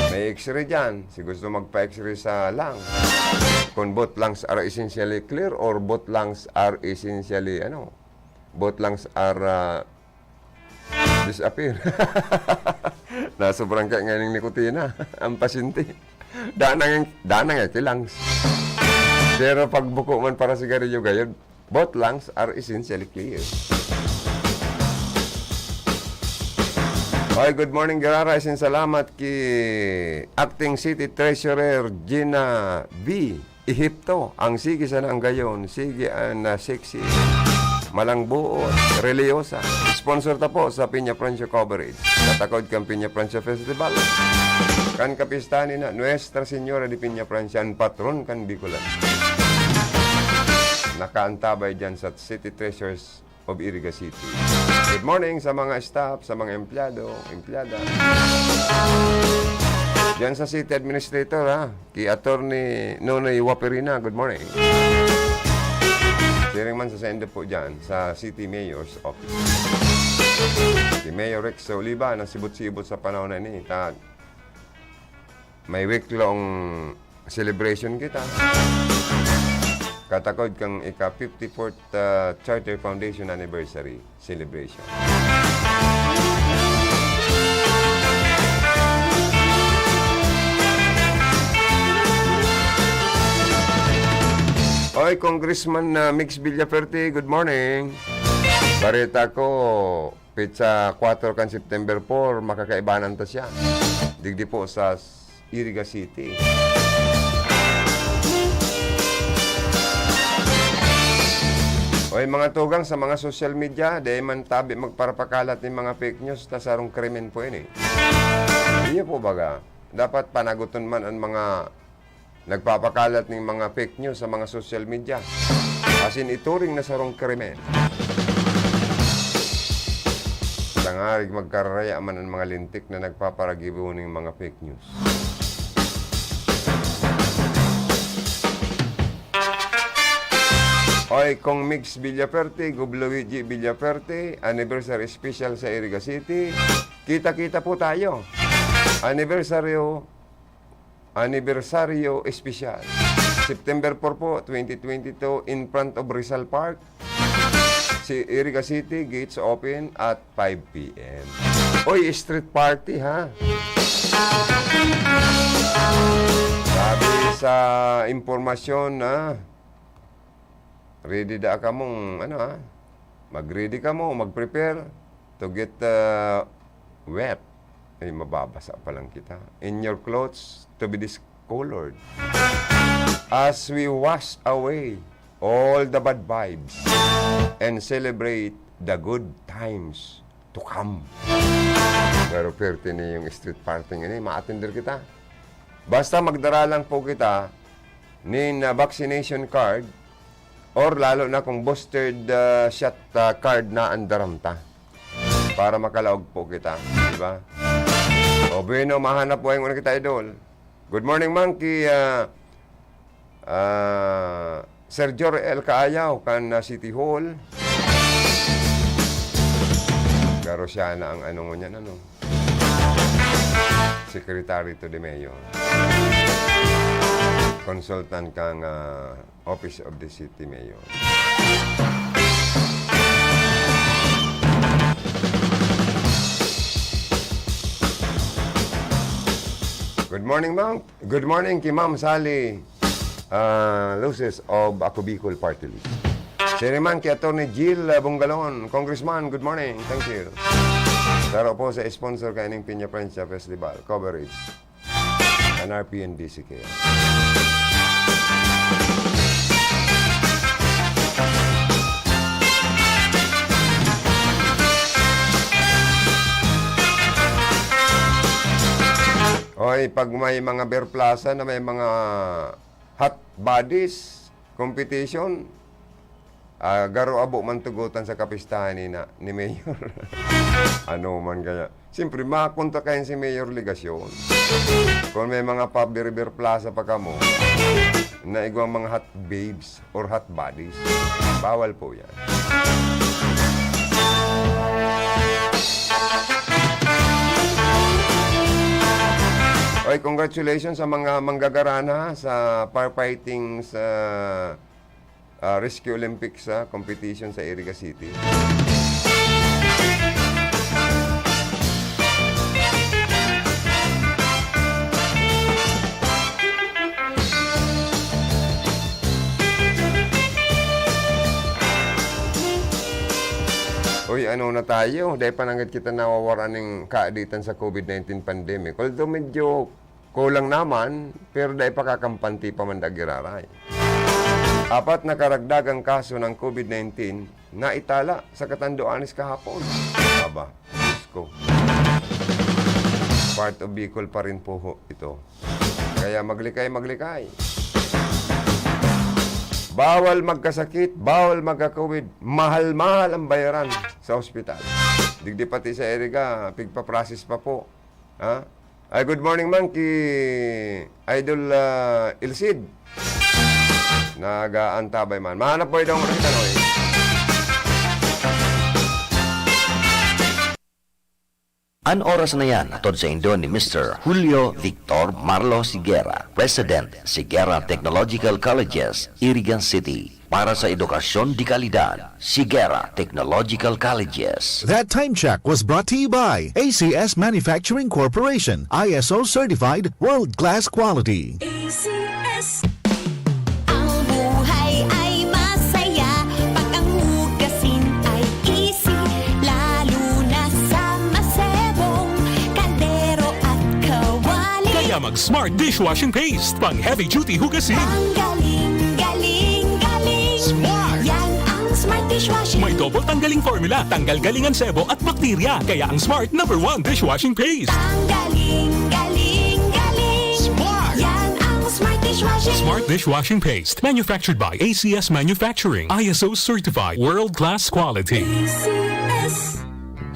May X-ray dyan. Si gusto magpa-X-ray sa lung. Kung both lungs are essentially clear or both lungs are essentially, both lungs are disappear. Na sobrang kaya nga ng nikotina ang pasyente. Danang nga lungs. Pero pag buko man para sigarilyo gayon, both lungs are essentially clear. Okay, good morning, Gerara. Isin salamat ki Acting City Treasurer Gina V. Ehipto. Ang sige sana ang gayon. Sige ang sexy. Malangbuot. Religyosa. Sponsor ta po sa Piña Francia coverage. Katakod kang Piña Francia Festival. Kan kapistani na Nuestra Señora de Piña Francia. Ang patron kan Bicolan. Nakaantabay dyan sa City Treasurers of Iriga City. Good morning sa mga staff, sa mga empleyado, empleyada. Diyan sa City Administrator, kay Attorney Nonoy Waperina, good morning. Siring man sa sende po dyan, sa City Mayor's Office. Si Mayor Rex Oliva, nasibot-sibot sa panahon na ini. May week-long celebration kita. Katakod kang ika-54th Charter Foundation Anniversary Celebration. Oy, Congressman Mix Villaferte, good morning. Barita ko, pizza 4 kan September 4, makakaibanan ta siya. Digdi po sa Iriga City. Oy, mga tugang sa mga social media, dahil man tabi magparapakalat ng mga fake news, tasarong krimen po yun eh. Iya po baga, dapat panaguton man ang mga nagpapakalat ng mga fake news sa mga social media. Asin ituring na sarong krimen. Tangarig magkaraya man ang mga lintik na nagpaparagibo ng mga fake news. Oy, kong Mix Villaferte, Gubluigi Villaferte, anniversary special sa Iriga City. Kita-kita po tayo. Anniversaryo special. September 4 po, 2022, in front of Rizal Park. Si Iriga City, gates open at 5 p.m. Oy, street party ha. Sabi sa impormasyon na ready da ka mong, mag-ready ka mo, mag-prepare to get wet. Ay, mababasa pa lang kita. In your clothes to be discolored. As we wash away all the bad vibes and celebrate the good times to come. Pero pwerte na yung street party nga ma-attender kita. Basta magdara lang po kita nin vaccination card or lalo na kung boosted shot card na andaramta para makalaog po kita, di ba? O bueno, mahanap po yung una kita, idol. Good morning, Monkey. Sir Jor El Kaayaw kan City Hall. Pero siya na ang ano niyan, Secretary to the Mayor. Consultant kang Office of the City Mayor. Good morning, ma'am. Good morning kay Ma'am Sally Luces of Ako Bicol Party List. Chairman kay Atty. Jill Bungalon. Congressman, good morning. Thank you. Daro po sa sponsor kaining Piña Francia Festival coverage. NRP and DCK. Oy, pag may mga beer plaza na may mga hot bodies competition, garo abo man tugutan sa kapistahan ni Mayor. Ano man kaya. Siyempre, makakontak kayo si Mayor Ligasyon. Kung may mga pub beer plaza pa kamo, na igwang mga hot babes or hot bodies, bawal po yan. Oy, congratulations sa mga manggagarana sa firefighting sa Rescue Olympics competition sa Iriga City. Uy, ano na tayo? Dahil pa nangat kita nawawaran ng kaaditan sa COVID-19 pandemic. Although medyo kulang naman, pero dahil pa kakampanti pa man dagiraray. 4 na karagdagang kaso ng COVID-19 na itala sa Catanduanes kahapon. Aba, Diyos ko. Part of Bicol pa rin po ito. Kaya maglikay. Bawal magkasakit, bawal magka-COVID. Mahal-mahal ang bayaran sa ospital. Digdi pati sa Iriga, pigpa-process pa po. Ha? Ay, good morning man ki Idol Ilsid. Nag-aantabay man. Mahanap po itong nakita no eh. An oras na yan, atod sa Indo ni Mr. Julio Victor Marlo Siguera, President, Siguera Technological Colleges, Irigan City. Para sa edukasyon di kalidad, Siguera Technological Colleges. That time check was brought to you by ACS Manufacturing Corporation, ISO certified world-class quality. ACS. Ang buhay ay masaya pag ang hugasin ay easy, lalo na sa masebong kaldero at kawali. Kaya mag-Smart Dishwashing Paste, pang heavy-duty hugasin. Ang galing. Smart! Yan ang Smart Dishwashing. May double tanggaling formula, tanggal galingan sebo at bakterya. Kaya ang Smart #1 Dishwashing Paste. Ang galing. Smart! Yan ang Smart Dishwashing. Smart Dishwashing Paste, manufactured by ACS Manufacturing, ISO certified, world-class quality. ACS.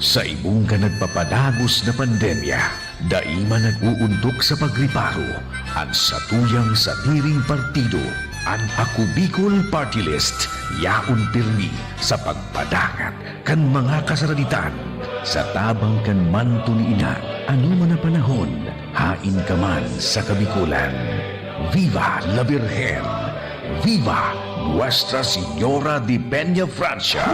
Sa imong ka nagpapadagos na pandemya, daima nag-uuntok sa pagriparo, ang satuyang satiring partido, ang Ako Bicol Party List, yaon pirmi sa pagpadangat kan mga kasaraditan, sa tabang kan mantuniina, ano man na panahon, hain ka man sa Kabikulan. Viva la Virgen! Viva Nuestra Señora de Peña Francia!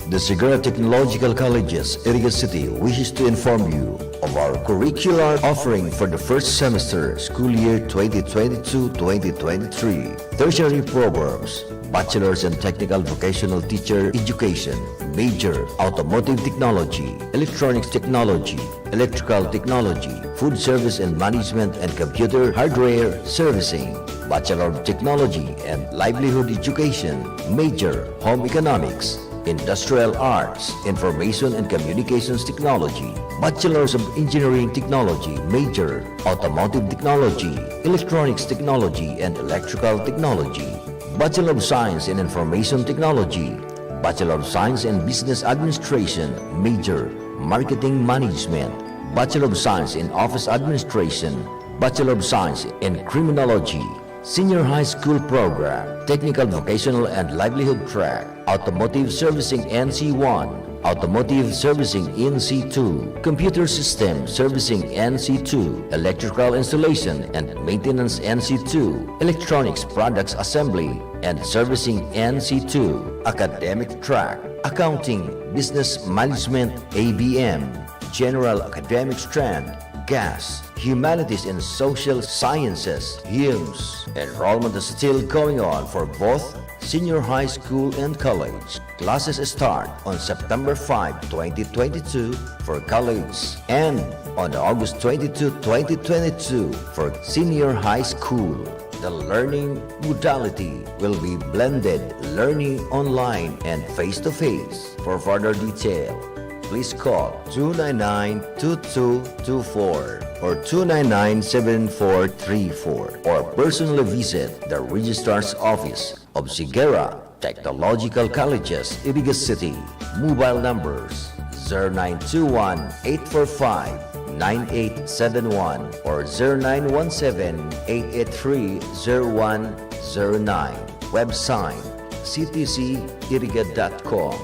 The Siguera Technological Colleges, Iriga City wishes to inform you of our curricular offering for the first semester, school year 2022-2023. Tertiary programs, Bachelor's in Technical Vocational Teacher Education, Major, Automotive Technology, Electronics Technology, Electrical Technology, Food Service and Management and Computer Hardware Servicing, Bachelor of Technology and Livelihood Education, Major, Home Economics, Industrial Arts, Information and Communications Technology, Bachelors of Engineering Technology, Major, Automotive Technology, Electronics Technology and Electrical Technology, Bachelor of Science in Information Technology, Bachelor of Science in Business Administration, Major, Marketing Management, Bachelor of Science in Office Administration, Bachelor of Science in Criminology, Senior High School Program, Technical Vocational and Livelihood Track, Automotive Servicing NC1, Automotive Servicing NC2, Computer System Servicing NC2, Electrical Installation and Maintenance NC2, Electronics Products Assembly and Servicing NC2, Academic Track, Accounting, Business Management ABM, General Academic Strand, Gas, Humanities and Social Sciences, HUMSS. Enrollment is still going on for both senior high school and college. Classes start on September 5, 2022 for college and on August 22, 2022 for senior high school. The learning modality will be blended learning online and face-to-face. For further detail, please call 299-2224 or 299-7434 or personally visit the Registrar's Office of Sigera Technological Colleges, Iriga City. Mobile numbers 0921-845-9871 or 0917-883-0109. Website ctciriga.com.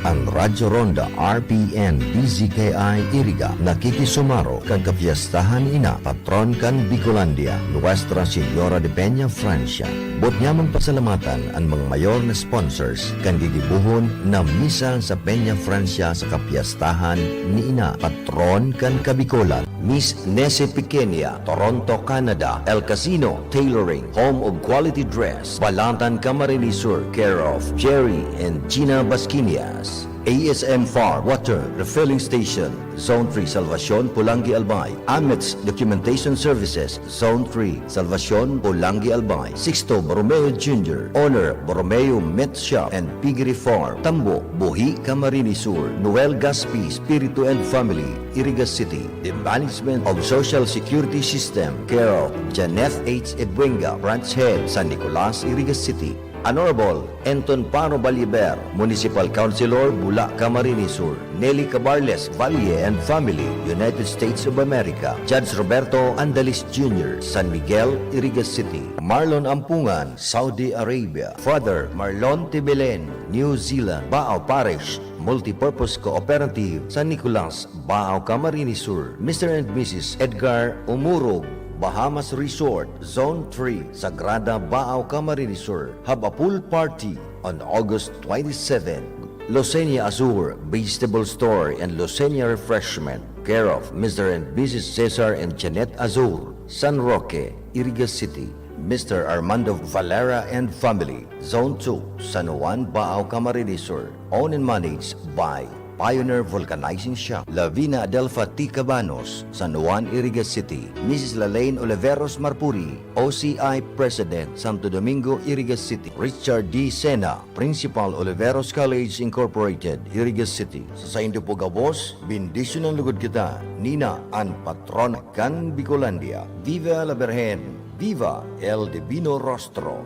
Ang Radyo Ronda RPN DZKI Iriga nakikisumaro kag kapiyastahan ina patron kan Bicolandia Nuestra Señora de Peña Francia. Bot nyaman pasalamatan ang mga mayor na sponsors kan gigibuhon na misa sa Peña Francia sa kapiyastahan ni ina patron kan Kabicolan. Miss Nese Pequeña, Toronto, Canada. El Casino Tailoring, Home of Quality Dress, Balantan, Camarines Sur, care of Jerry and Gina Basquinias. ASM Farm Water Refilling Station, Zone 3, Salvacion, Pulangi, Albay. Amets Documentation Services, Zone 3, Salvacion, Pulangi, Albay. Sixto Borromeo Jr., Owner Borromeo Met Shop and Piggery Farm, Tambo, Buhi, Camarines Sur. Noel Gaspi, Spiritu and Family, Iriga City. The Management of Social Security System, care of Janeth H. Edwinga, Branch Head, San Nicolas, Iriga City. Honorable Anton Paro Baliber, Municipal Councilor, Bula, Camarines Sur. Nelly Cabarles, Valle and Family, United States of America. Judge Roberto Andalis Jr., San Miguel, Iriga City. Marlon Ampungan, Saudi Arabia. Father Marlon Tibelen, New Zealand. Baao Parish Multipurpose Cooperative, San Nicolas, Baao, Camarines Sur. Mr. and Mrs. Edgar Umurog, Bahamas Resort, Zone 3, Sagrada, Baao, Camarines Sur. Have a pool party on August 27. Losenia Azur Vegetable Store and Losenia Refreshment, care of Mr. and Mrs. Cesar and Janet Azur, San Roque, Iriga City. Mr. Armando Valera and Family, Zone 2, San Juan, Baao, Camarines Sur. Owned and managed by Pioneer Vulcanizing Shop. Lavina Adelfa T. Cabanos, San Juan, Iriga City. Mrs. Lalaine Oliveros Marpuri, OCI President, Santo Domingo, Iriga City. Richard D. Sena, Principal, Oliveros College Incorporated, Iriga City. Sa Indo po gabos, bendisyon ng lugod kita, Nina, ang patron kan Bicolandia. Viva la Virgen, viva el Divino Rostro.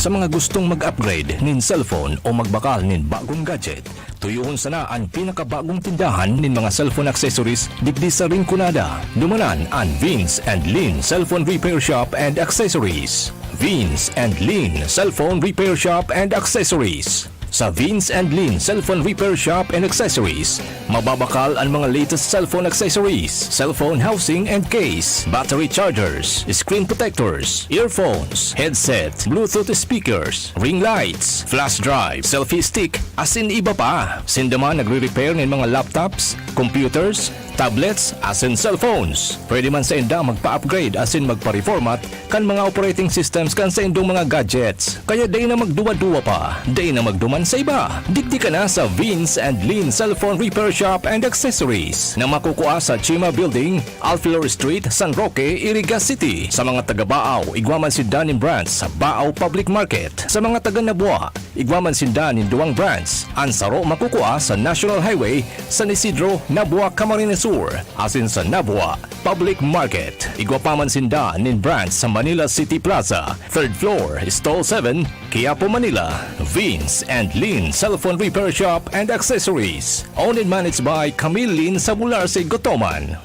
Sa mga gustong mag-upgrade nin cellphone o magbakal nin bagong gadget, tuyuhon sana ang pinakabagong tindahan nin mga cellphone accessories digdi sa Rinconada. Dumanan ang Vince and Lin Cellphone Repair Shop and Accessories. Vince and Lin Cellphone Repair Shop and Accessories. Sa Vince and Lin Cellphone Repair Shop and Accessories, mababakal ang mga latest cellphone accessories, cellphone housing and case, battery chargers, screen protectors, earphones, headset, Bluetooth speakers, ring lights, flash drive, selfie stick, asin iba pa. Sindaman nagre-repair ng mga laptops, computers, tablets, asin cellphones. Pwede man sa inda magpa-upgrade asin magpa-reformat kan mga operating systems kan sa indong mga gadgets. Kaya day na magduwa-duwa pa, day na magduman sa iba. Digdi ka na sa Vince and Lin Cellphone Repair Shop and Accessories na makukuha sa Chima Building, Alfilor Street, San Roque, Iriga City. Sa mga taga-Baaw, igwaman sindan in branch sa Baaw Public Market. Sa mga taga-Nabua, igwaman sindan in duwang branch. Ang saro makukuha sa National Highway, San Isidro, Nabua, Camarines Sur, asin sa Nabua Public Market. Igwapaman sinda nin branch sa Manila City Plaza, 3rd floor, Stall 7, Quiapo, Manila. Vince and Lin Cellphone Repair Shop and Accessories. Owned and managed by Camille Lin sa Bularse, Gotoman.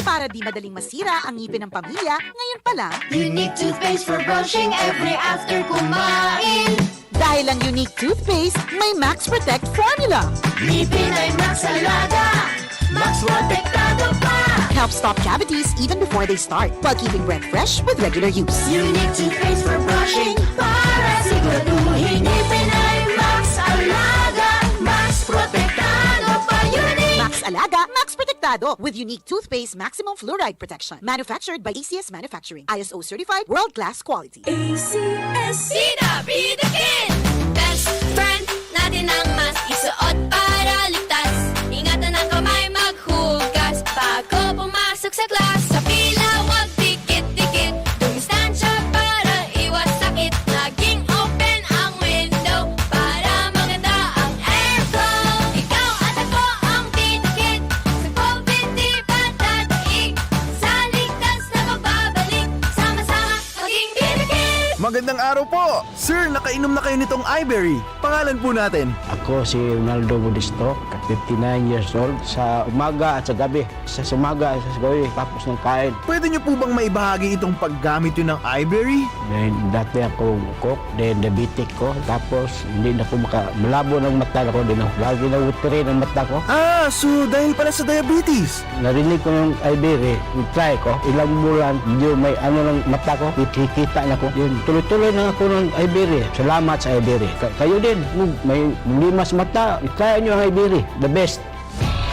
Para di madaling masira ang ngipin ng pamilya, ngayon pa lang, Unique toothpaste for brushing every after kumain. dahil ang unique toothpaste, may Max Protect formula. Ngipin ay Max Alaga, Max Protektado pa. Helps stop cavities even before they start, while keeping breath fresh with regular use. Unique toothpaste for brushing para siguraduhin ngipin ay Max Alaga, Max Protektado pa. Unique. Max Alaga, Max Protectado with unique toothpaste maximum fluoride protection. Manufactured by ACS Manufacturing. ISO certified world-class quality. ACS. Bida, Bida Kid! Best friend natin ang mas isuot para ligtas. Ingatan ang kamay maghugas bago pumasok sa class. Sa pila, wag dikit-dikit. Dumistansya para iwas sakit. Laging open ang window para maganda ang airflow. Ikaw at ako ang tinikit. Sa COVID di patataig. Sa ligtas na magbabalik. Sama-sama maging tinikit. Magandang araw po! Sir, nakainom na kayo nitong iBerry. Pangalan po natin. Ako si Ronaldo Budisto, 59 years old. Sa umaga at sa gabi. Sa umaga at sa gabi, tapos ng kain. Pwede niyo po bang maibahagi itong paggamit yun ng iBerry? Then, dati ako cook, then diabetic ko. Tapos, hindi na ko malabo ng mata ko. Lagi na utiri ng mata ko. Ah, so dahil pala sa diabetes. Narinig ko ng Iberry, try ko. Ilang bulan, hindi may ano ng mata ko. Kikita na ko. Yun, tuloy-tuloy na ako ng Iberry. Salamat sa Iberry. Kayo din, may limas mata. Try nyo ang Iberry. The best.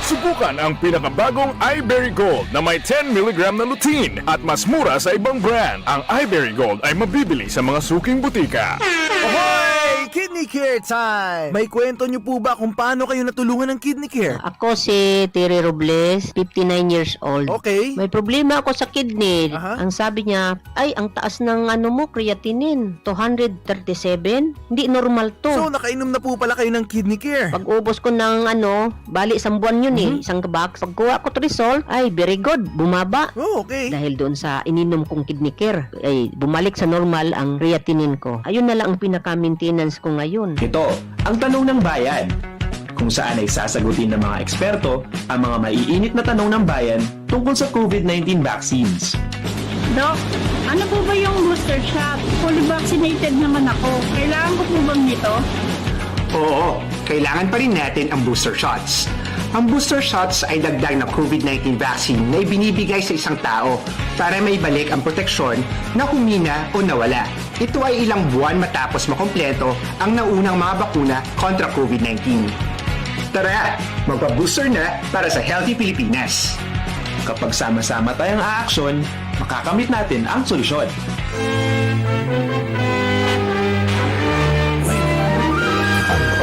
Subukan ang pinakabagong iBerry Gold na may 10 mg na lutein at mas mura sa ibang brand. Ang iBerry Gold ay mabibili sa mga suking butika. Ahoy! Kidney Care time! May kwento niyo po ba kung paano kayo natulungan ng Kidney Care? Ako si Terry Robles, 59 years old. Okay. May problema ako sa kidney. Aha. Ang sabi niya, ay, ang taas ng creatinine, 237. Hindi normal to. So, nakainom na po pala kayo ng Kidney Care. Pag ubos ko ng bali isang buwan yun isang box. Pag kuha ko Trisol, ay, very good, bumaba. Oh, okay. Dahil doon sa ininom kong Kidney Care, ay bumalik sa normal ang creatinine ko. Ayun na lang ang pinaka-maintenance ko ngayon. Ito, ang tanong ng bayan. Kung saan ay sasagutin ng mga eksperto ang mga maiinit na tanong ng bayan tungkol sa COVID-19 vaccines. Doc, ano po ba yung booster shot? Fully vaccinated naman ako. Kailangan ko po bang nito? Oo, kailangan pa rin natin ang booster shots. Ang booster shots ay dagdag na COVID-19 vaccine na ibinibigay sa isang tao para maibalik ang proteksyon na humina o nawala. Ito ay ilang buwan matapos makompleto ang naunang mga bakuna kontra COVID-19. Tara, magpa-booster na para sa Healthy Pilipinas. Kapag sama-sama tayong aaksyon, makakamit natin ang solusyon.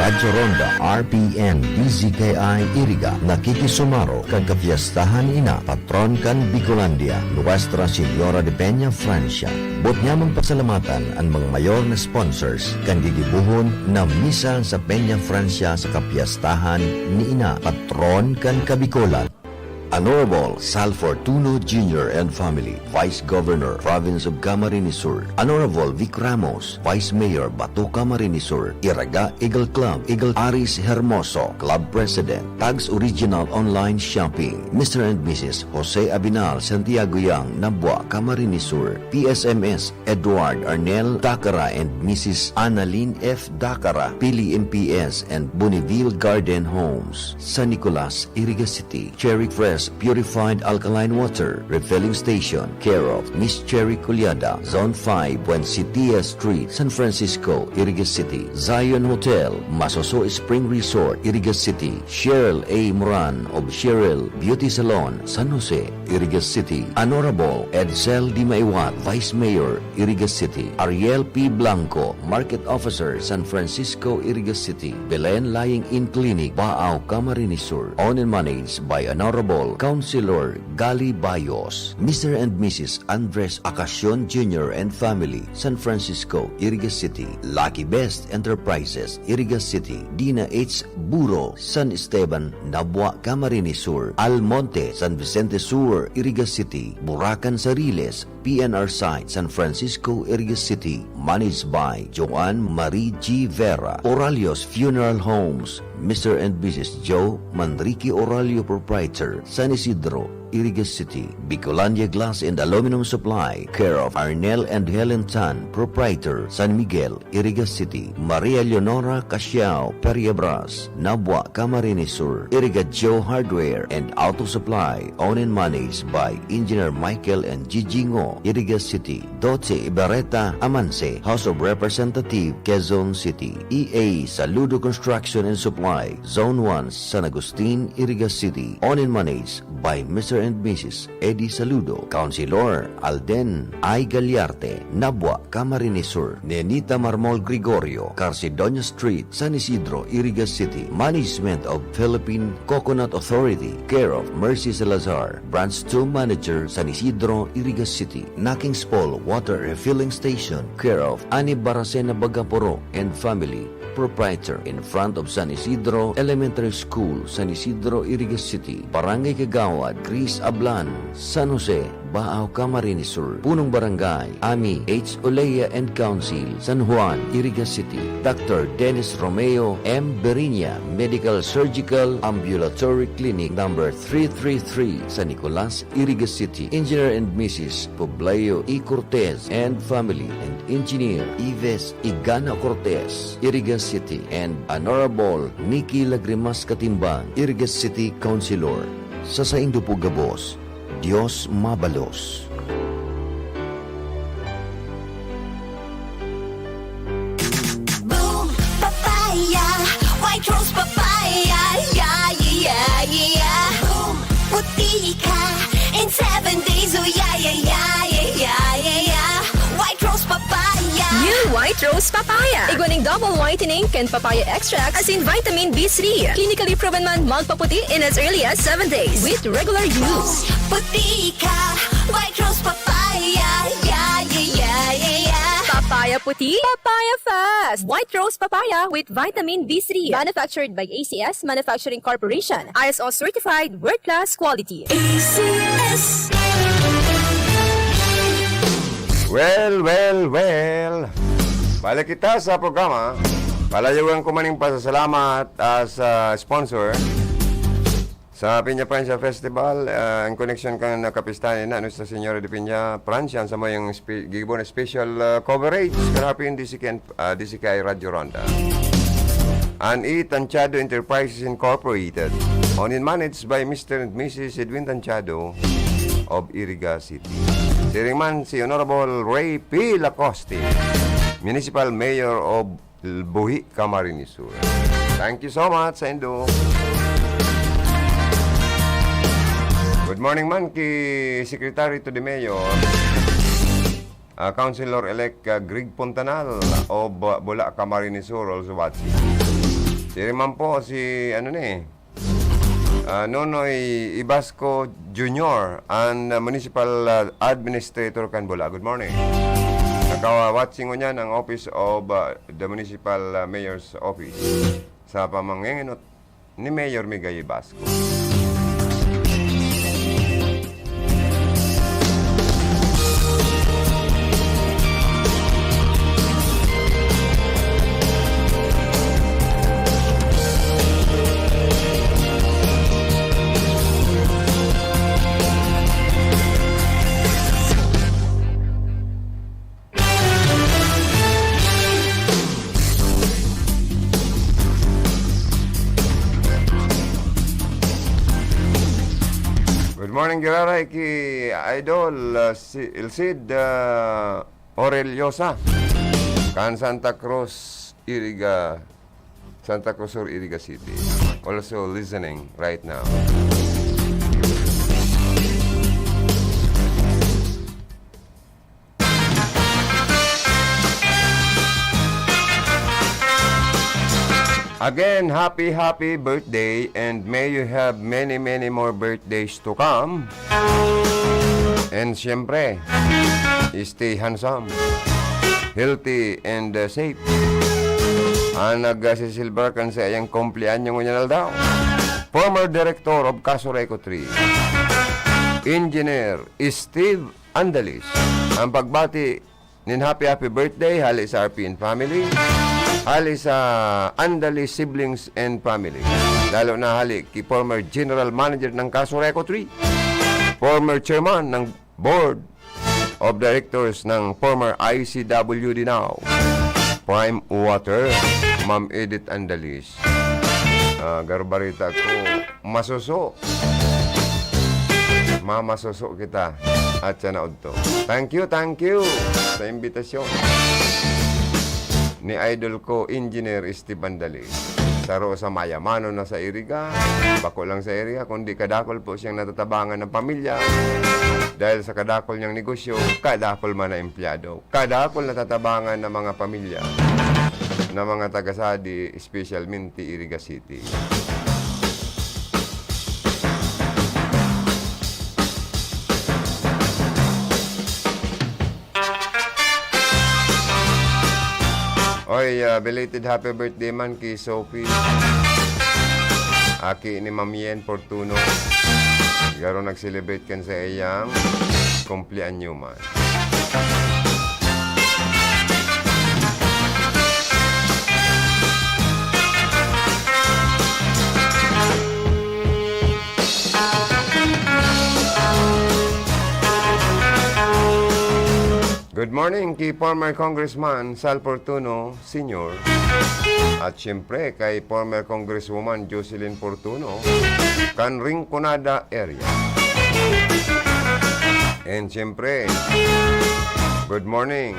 Radyo Ronda RPN DZKI Iriga nakikisumaro kag kapiyastahan ina patron kan Bicolandia Nuestra Señora de Peña Francia. Bot niya magpasalamatan ang mga mayor na sponsors kan gigibuhon na misa sa Peña Francia sa kapiyastahan ni ina patron kan Kabicolan. Honorable Sal Fortuno Jr. and Family, Vice Governor, Province of Camarines Sur. Honorable Vic Ramos, Vice Mayor, Bato Camarines Sur. Iraga Eagle Club, Eagle Aris Hermoso, Club President, Tags Original Online Shopping. Mr. and Mrs. Jose Abinal Santiago Yang, Nabua, Camarines Sur. PSMS, Edward Arnel Dacara and Mrs. Annalyn F. Dacara, Pili MPS and Bonneville Garden Homes. San Nicolas, Iriga City. Cherry Fresh Purified Alkaline Water Refilling Station, care of Miss Cherry Culiada, Zone 5, Buencitia Street, San Francisco, Iriga City. Zion Hotel, Masoso Spring Resort, Iriga City. Cheryl A. Moran of Cheryl Beauty Salon, San Jose, Iriga City. Honorable Edsel Di Maiwat, Vice Mayor, Iriga City. Ariel P. Blanco, Market Officer, San Francisco, Iriga City. Belen Lying In Clinic, Baao, Camarines Sur. Owned and managed by Honorable Honorable Councilor Gali Bayos, Mr. and Mrs. Andres Acacion Jr. and family, San Francisco, Iriga City, Lucky Best Enterprises, Iriga City, Dina H. Buro, San Esteban, Nabua, Camarines Sur, Almonte, San Vicente Sur, Iriga City, Buracan Sariles, PNR site, San Francisco, Iriga City, managed by Joanne Marie G. Vera, Oralios Funeral Homes, Mr. and Mrs. Joe Manrique Oralio Proprietor, San Isidro, Iriga City, Bicolandia Glass and Aluminum Supply, care of Arnel and Helen Tan, Proprietor, San Miguel, Iriga City, Maria Leonora Casiao, Periabras, Nabua, Camarines Sur, Iriga Joe Hardware and Auto Supply, owned and managed by Engineer Michael and Gigi Ngo, Iriga City, Doce Ibarreta Amance, House of Representative, Quezon City, EA Saludo Construction and Supply, Zone 1, San Agustin, Iriga City, owned and managed by Mr. and Mrs. Eddie Saludo, Councilor Alden I. Gagliarte, Nabua, Camarines Sur, Nenita Marmol Gregorio, Carcidonia Street, San Isidro, Iriga City, Management of Philippine Coconut Authority, care of Mercy Salazar, Branch 2 Manager, San Isidro, Iriga City, Nakings Pole Water Refilling Station, care of Ani Baracena Bagaporo and family, Proprietor, in front of San Isidro Elementary School, San Isidro, Iriga City, Barangay Kagawad, Chris Ablan, San Jose, Baao, Camarines Sur, Punong Barangay, Ami H. Olea and Council, San Juan, Iriga City, Dr. Dennis Romeo M. Berinia, Medical Surgical Ambulatory Clinic number 333, San Nicolas, Iriga City, Engineer and Mrs. Pobleo E. Cortez and family, and Engineer Ives Igana Cortez, Iriga City, and Honorable Nikki Lagrimas Katimbang, Iriga City Councilor. Sa saindo po gabos, Diyos mabalos. Boom, papaya, white rose papaya, yeah, yeah, yeah. Boom, puti ka in 7 days, oh yeah, yeah, yeah, yeah, yeah, yeah. White rose papaya. New White Rose Papaya. Iguaning double whitening and papaya extracts as in vitamin B3. Clinically proven man magpaputi in as early as 7 days with regular use. Puti ka, white rose papaya, yeah, yeah, yeah, yeah, yeah. Papaya puti, papaya fast. White Rose Papaya with vitamin B3. Manufactured by ACS Manufacturing Corporation. ISO certified world-class quality. ACS. Well. Balik kita sa programa. Palayugan ko maning pasasalamat sa sponsor sa Piña Francia Festival in connection kan nakapistanin na Nuestra Señora de Piña Francia sa mo yung gigibon special coverage kanapin DCK Radio Ronda. And Tanchado Enterprises Incorporated, owned and managed by Mr. and Mrs. Edwin Tanchado of Iriga City. Siringman si Honorable Ray P. Lacoste, Municipal Mayor of Buhi, Camarines Sur. Thank you so much sa Indo. Good morning man kay Secretary to the Mayor, Councilor-elect Greg Pontanal of Bula, Camarines Sur, also watching. Siringman po si Nonoy Ibasco Jr. and Municipal Administrator Canbola. Good morning. Nakawa-watching ko niyan ang Office of the Municipal Mayor's Office sa pamangyengot ni Mayor Migay Ibasco. Morning Giraray ki Idol El Cid Aureliosa kan Santa Cruz Sur, Iriga City. Also listening right now. Again, happy birthday and may you have many more birthdays to come. And siyempre, stay handsome, healthy and safe. Nagsisilbarkan sa iyang kumplianyong niya daw. Former Director of Casureco 3, Engineer Steve Andalis. Ang pagbati nin happy birthday hali sa RPN family, hali sa Andalis siblings and family. Lalo na hali ki former General Manager ng Casureco 3, former Chairman ng Board of Directors ng former ICW Dinao, Prime Water, Ma'am Edith Andalis. Garbarita ko, masuso. Mamasuso kita at sa naod to. Thank you sa imbitasyon ni idol ko, Engineer Steve Andalis. Saro sa mayamano na sa iriga, bako lang sa iriga, kundi kadakol po siyang natatabangan ng pamilya. Dahil sa kadakol niyang negosyo, kadakol man na empleyado, kadakol natatabangan ng mga pamilya na mga taga-Sadi, especialmente Iriga City. Oy, belated happy birthday man kay Sophie. Aki ni Mamien Fortuno. Garo nag-celebrate kan sa iyang kumplianyo man. Good morning kay former Congressman Sal Fortuno Sr. At siyempre kay former Congresswoman Jocelyn Fortuno, kan Rinconada area. And siyempre, good morning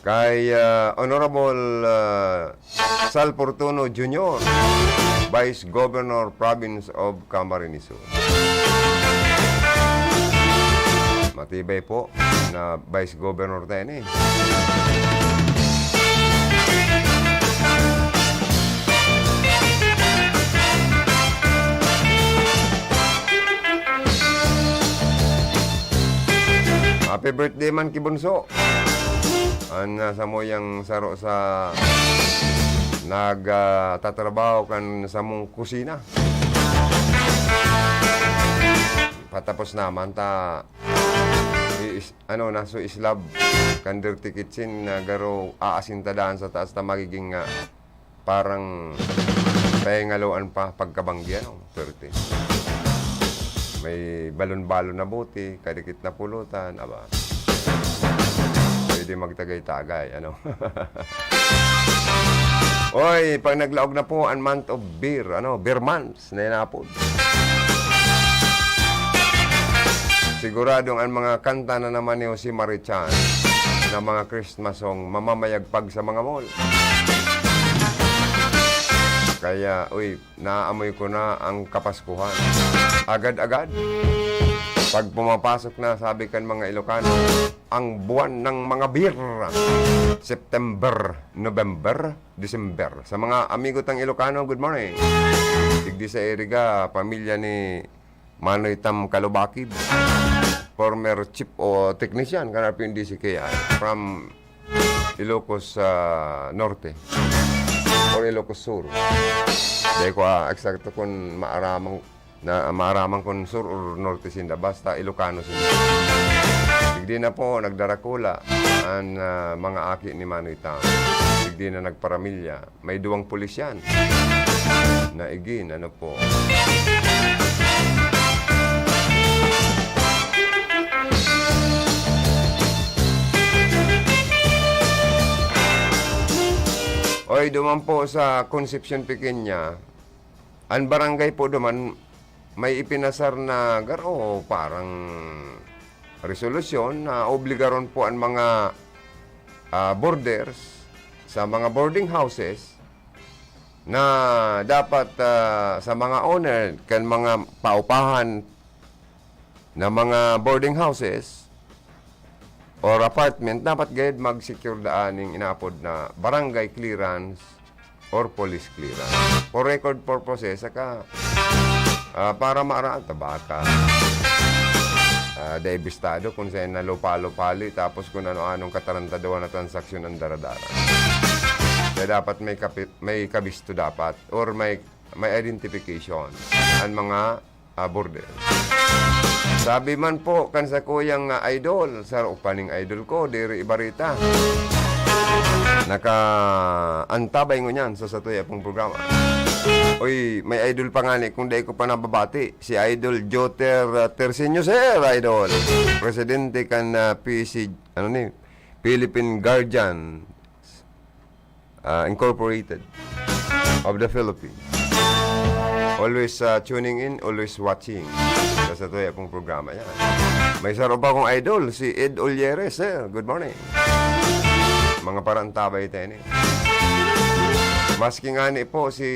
kay Honorable Sal Fortuno Jr., Vice Governor Province of Camarines Sur. Matibay po na Vice Governor tayo eh. Happy birthday man Kibunso. Sa mo yang saro sa nagtatrabaho kan sa mong kusina. Patapos naman ta naso islab kan dirty kitchen na garo aasintadaan sa taas na magiging parang pahingaloan pa pagkabanggian. 30. May balon-balon na buti, kadikit na pulutan, aba. Pwede magtagay-tagay, Oy, pag naglaog na po ang month of beer, beer months na inapod. Siguradong ang mga kanta na naman ni Jose Marichan na mga Christmas song mamamayagpag sa mga mall. Kaya, naamoy ko na ang Kapaskuhan. Agad-agad. Pag pumapasok na, sabi kan mga Ilocano, ang buwan ng mga beer. September, November, December. Sa mga amigo tang Ilocano, good morning. Digdi sa Iriga, pamilya ni Manoy Tam Kalubakib, former chief o technician kanarap yung DCKI from Ilocos Norte or Ilocos Sur. Dahil ko eksakto kung maaramang kung Sur or Norte sinda, basta Ilocano sinda. Digdi na po nagdarakula ang mga aki ni Manoy Tam. Digdi na nagparamilya. May 2 pulis yan na igin, po. Oy, duman po sa Concepcion Pequeña, ang barangay po duman, may ipinasar na parang resolusyon na obligaron po ang mga boarders sa mga boarding houses na dapat sa mga owner kan mga paupahan na mga boarding houses or apartment, dapat gayad mag-secure daaning inapod na barangay clearance or police clearance. For record purposes, saka para maaraan tabaka. Daibistado kung saan nalupalo-pali tapos kung ano-anong katarantaduan na transaksyon ang daradara. Kaya dapat may kabisto dapat or may identification ang mga border. Sabi man po kan sa kuyang idol, sa upaning idol ko, diri Ibarita. Naka-antabay ngo niyan sa satuya pong programa. Uy, may idol pa nga ni, kung di ko pa nababati, si Idol Joter Terceño, sir, idol. Presidente kan Philippine Guardian Incorporated of the Philippines. Always tuning in, always watching sa satuya pong programa yan. May saro pa akong idol, si Ed Olieres, sir. Good morning. Mga parantabay tayo ni. Maski nga ni po si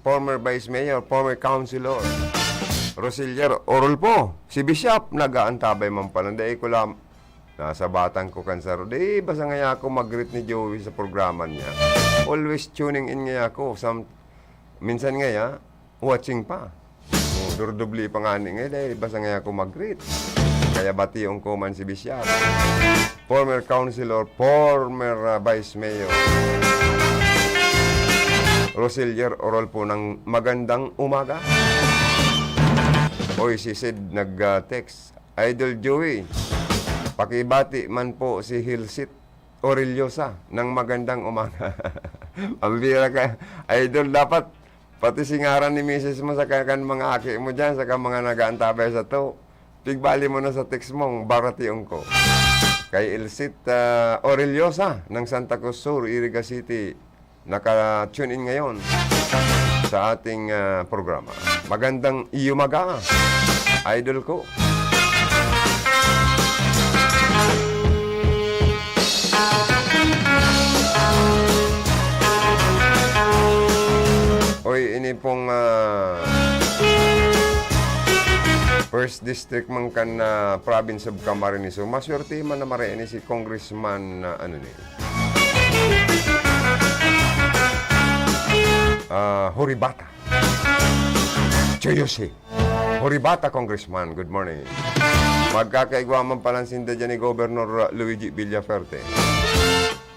former Vice Mayor, former Councilor, Rosilier Orolpo, si Bishop, nag-aantabay man pala. Dahil ko lang, nasa batang ko kansaro. Di, basta nga ako mag-greet ni Joey sa programa niya. Always tuning in nga ako. Minsan nga ya, watching pa. Durdubli pa nga nga, dahil basta nga ako mag-greet. Kaya batiyon ko man si Bishop. Former Councilor, former Vice Mayor, Rosilier Orolpo ng magandang umaga. Oy, si Sid nag-text. Idol Joey, pakibati man po si Hilsit Orillosa ng magandang umaga. Ang bira ka. Idol, dapat pati singaran ni Mrs. mo sa kan mga aki mo dyan, sa mga nag-aantabay sa to. Pigbali mo na sa text mong barationg ko. Kay Hilsit Orillosa ng Santa Cruz Sur, Iriga City, naka-tune in ngayon sa ating programa. Magandang iyumaga, idol ko. Oy, ini pong First District man kan province of Camarines Sur. Maswerte man na mariin si Congressman Horibata. Choyose. Horibata, Congressman. Good morning. Magkakaigwaman palang sinda dyan ni Governor Luigi Villaferte.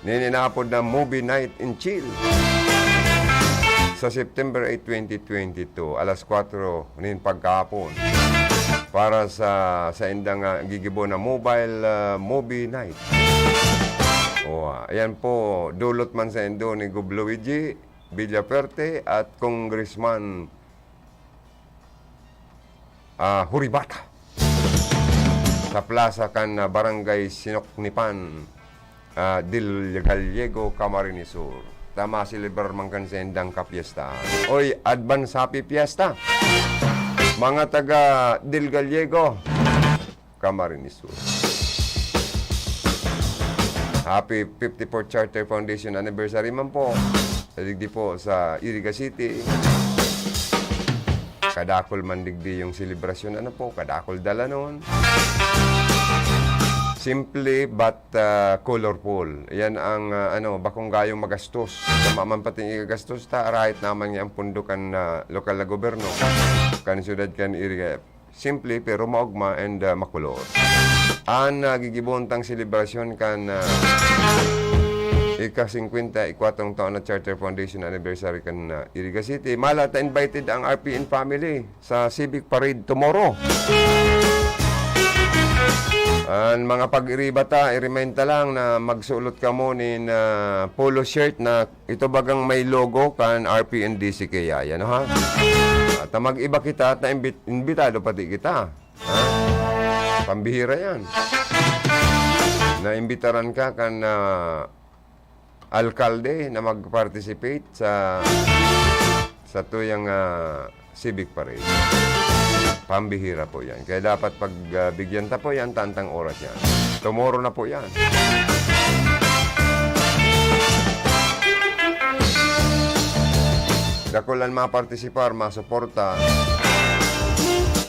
Nininapod na Movie Night in Chill. Sa September 8, 2022, alas 4 nin pagkapon. Para sa indang gigibo na mobile movie night. Ayan po, dulot man sa indo ni Gov. Luigi Villaferte at Congressman Horibata sa plaza kan Barangay Sinoknipan, Del Gallego, Camarines Sur. Tama silibrar man kan sa endang kapiesta. Oy, advance happy fiesta mga taga Del Gallego, Camarines Sur. Happy 54th Charter Foundation anniversary man po. Digdi po sa Iriga City. Kadakol man digdi yung selebrasyon. Ano po? Kadakol dala noon. Simple but colorful. Yan ang bakong gayong magastos. Tamaman pating igagastos ta. Right naman nga ang pundukan na lokal na goberno. Kan syudad kan Iriga. Simple pero maugma and makulor. Ang gigibuntang selebrasyon kan ika-54 taon na Charter Foundation anniversary kan Iriga City. Malata invited ang RPN family sa Civic Parade tomorrow. Ang mga pag-iribata, i-remind lang na magsulot ka mo nin polo shirt na ito bagang may logo kan RPN DCK. Yan ha? At mag-iba kita at na-imbitado pati kita. Ha? Pambihira yan. Na-imbitaran ka kan alkalde na mag-participate sa tuyang civic parade. Pambihira po yan. Kaya dapat pagbigyan ta po yan, tantang oras yan. Tomorrow na po yan. Dakulan mapartisipar, masuporta,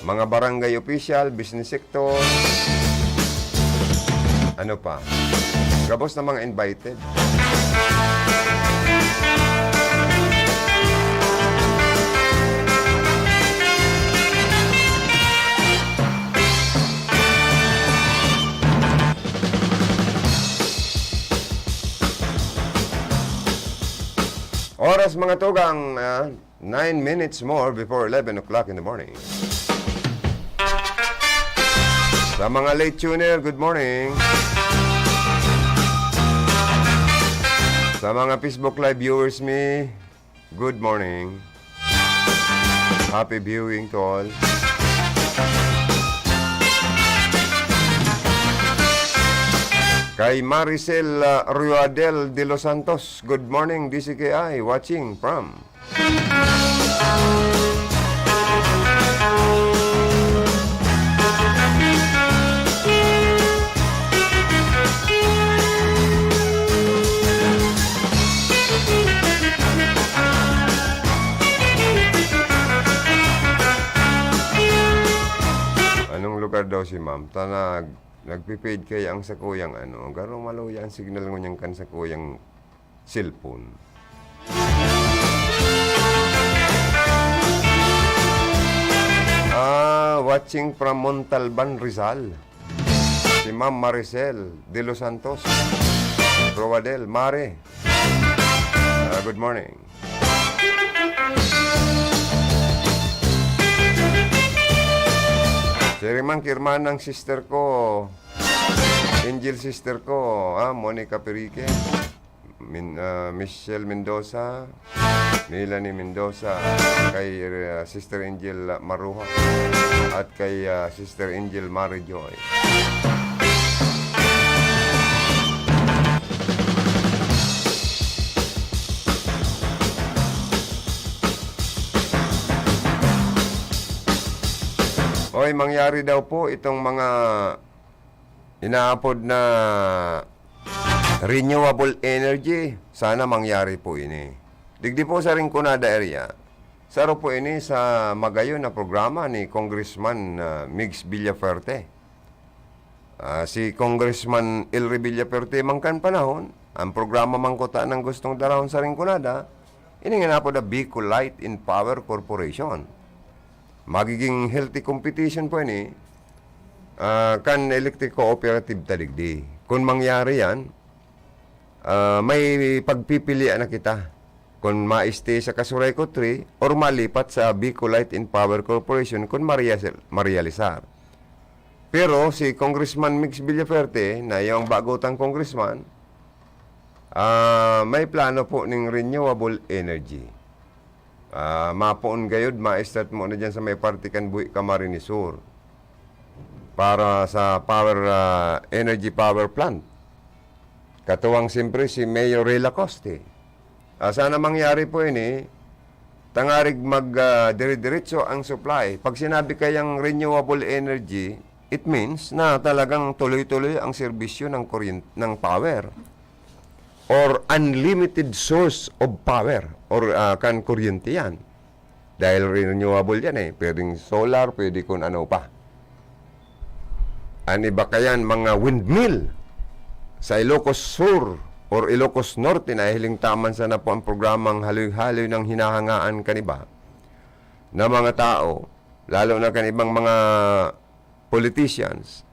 mga barangay official, business sector, ano pa, gabos na mga invited. Oras mga tugang, 9 minutes more before 11 o'clock in the morning. Sa mga late tuner, good morning. Sa mga Facebook Live viewers me, good morning. Happy viewing to all. Kay Maricel Ruadel de Los Santos, good morning DCKI, watching from. Anong lugar daw si ma'am? Nagpipaid kaya ang sa kuyang garo maluya ang signal ng niyang kan sa kuyang cellphone. Watching from Montalban, Rizal. Si Ma'am Maricel de Los Santos. Rowadel, Mare. Good morning. Siriman kirman ng sister ko, Angel sister ko, Monica Perique, Michelle Mendoza, Melanie Mendoza, kay Sister Angel Maruha, at kay Sister Angel Marijoy. Oy, mangyari daw po itong mga inaapod na renewable energy. Sana mangyari po ini. Digdi po sa Rinconada area. Saro po ini sa magayon na programa ni Congressman Migs Villaferte. Si Congressman Elry Villaferte mangkan panahon, ang programa mangkota ng gustong dalawon sa Rinconada, ini nga po na Bicol Light and Power Corporation. Magiging healthy competition po ini kan electric cooperative taligdi. Kung mangyari yan, may pagpipilian na kita kung ma-stay sa Kasurayco 3 or malipat sa Bicol Light and Power Corporation kung ma-realisar. Pero si Congressman Migs Villaferte, na yung bagotang congressman, may plano po ng renewable energy. Mapoon gayod, ma-start mo na dyan sa may partikan Buhi Camarines Sur para sa energy power plant. Katuwang siyempre si Mayor Ray Lacoste. Sana mangyari po ini, tangarig dire-diretso ang supply. Pag sinabi kayang renewable energy, it means na talagang tuloy-tuloy ang serbisyo ng power. Or unlimited source of power or kan kuryente yan. Dahil renewable yan pwedeng solar, pwede kung ano pa. Ano ba kayan mga windmill sa Ilocos Sur or Ilocos Norte na hiling taman sana po ang programang haloy-haloy ng hinahangaan kaniba na mga tao, lalo na kanibang mga politicians.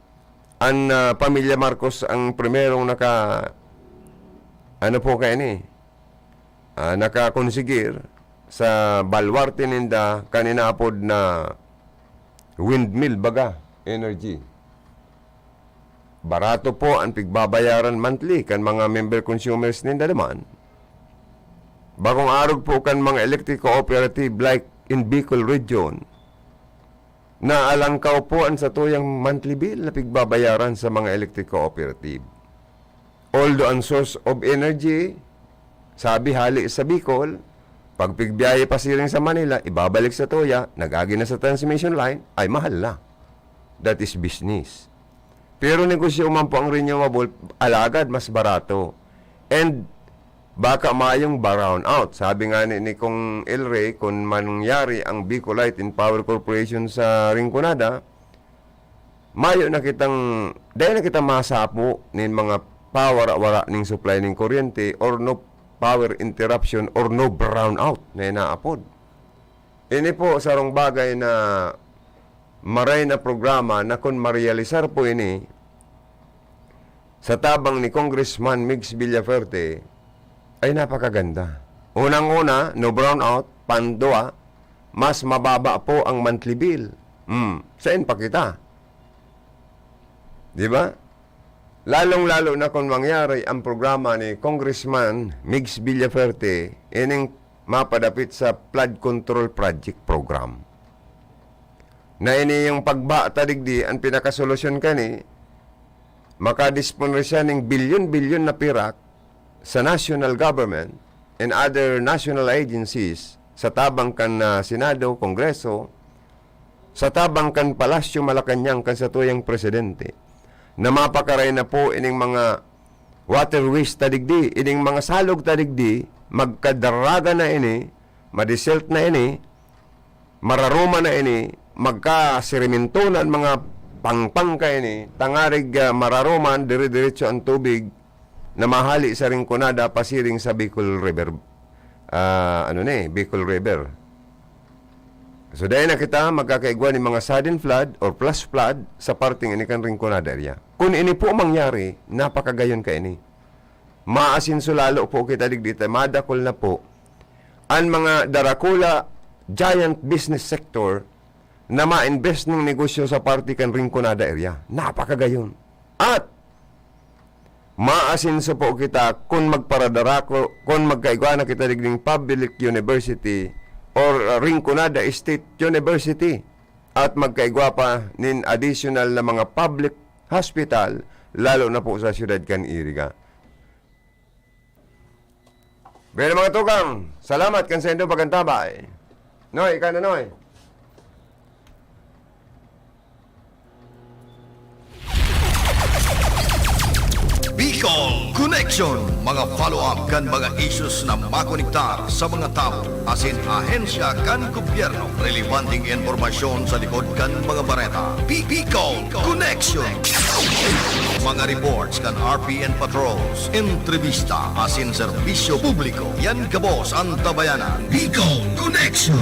Ang pamilya Marcos ang primerong nakakonsigir sa balwarte ninda kanina pod na windmill baga energy. Barato po ang pigbabayaran monthly kan mga member consumers ninda naman. Bagong arog po kan mga electric cooperative like in Bicol region na alangkaw po ang sa tuyang monthly bill na pigbabayaran sa mga electric cooperative. Although ang source of energy, sabi hali sa Bicol, pag pigbiyahe pa siring sa Manila, ibabalik sa Toya, nag-agi na sa transmission line, ay mahal na. That is business. Pero negosyo man po ang renewable, alagad mas barato. And baka mayong brown out. Sabi nga ni Kong Elray, kung mangyari ang Bicol Light and Power Corporation sa Rinconada, mayo na kitang, dahil na kitang masapo ng mga power-wara ng supply ng kuryente or no power interruption or no brown out na inaapod. Ini po sarong bagay na maray na programa na kung marealisar po ini sa tabang ni Congressman Migs Villaferte ay napakaganda. Unang-una, no brownout, pandua, mas mababa po ang monthly bill. Saan pa kita? Di ba? Lalong-lalo na kung mangyari ang programa ni Congressman Migs Villaferte, ining mapadapit sa flood control project program. Na ini yung pagbata digdi, ang pinakasolusyon kani, makadispone siya ng bilyon-bilyon na pirak sa national government and other national agencies sa tabang kan Senado, Kongreso, sa tabang kan Palasyo Malacanang kan sa tuyang presidente, na mapakaray na po ining mga waterways tadigdi, ining mga salog tadigdi, magkadaraga na ini, madiselt na ini, mararoma na ini, magkasirimento na ang mga pangpang ka ini, tangarig mararoman, dire-diretso ang tubig na mahali sa Rinconada, pasiring sa Bicol River. Bicol River. So dahil na kita magkakaigwa ng mga sudden flood or flash flood sa parting inikan Rinconada area. Kung ini po mangyari, napakagayon ka ini. Maasinso lalo po kita digdita, madakol na po ang mga darakula giant business sector na ma-invest ng negosyo sa partikan Rinconada area. Napakagayon. At maasinso po kita kung magparadarako, kung magkaigwa na kita digding public university or Rinconada State University at magkaigwa pa nin additional na mga public hospital lalo na po sa siyudad kan Iriga. Pero mga tukang, salamat kan sa inyong pagkantabay. Noy, ika na Noy. Bicol Connection, mga follow-up kan mga issues na makonektar sa mga tao, asin ahensya kan gobyerno, relevanteng informasyon sa likod kan mga bareta. Bicol Connection, mga reports kan RPN patrols, entrevista, asin serbisyo publiko, yan kabos ang tabayanan. Bicol Connection,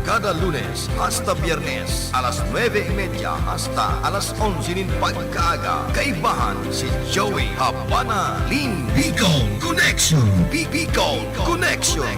kada Lunes hasta Biyernes, alas 9:30 hasta alas 11 nin pagkaaga. Kaibahan si Joey Habana Lin. Bicol Connection. Bicol Connection.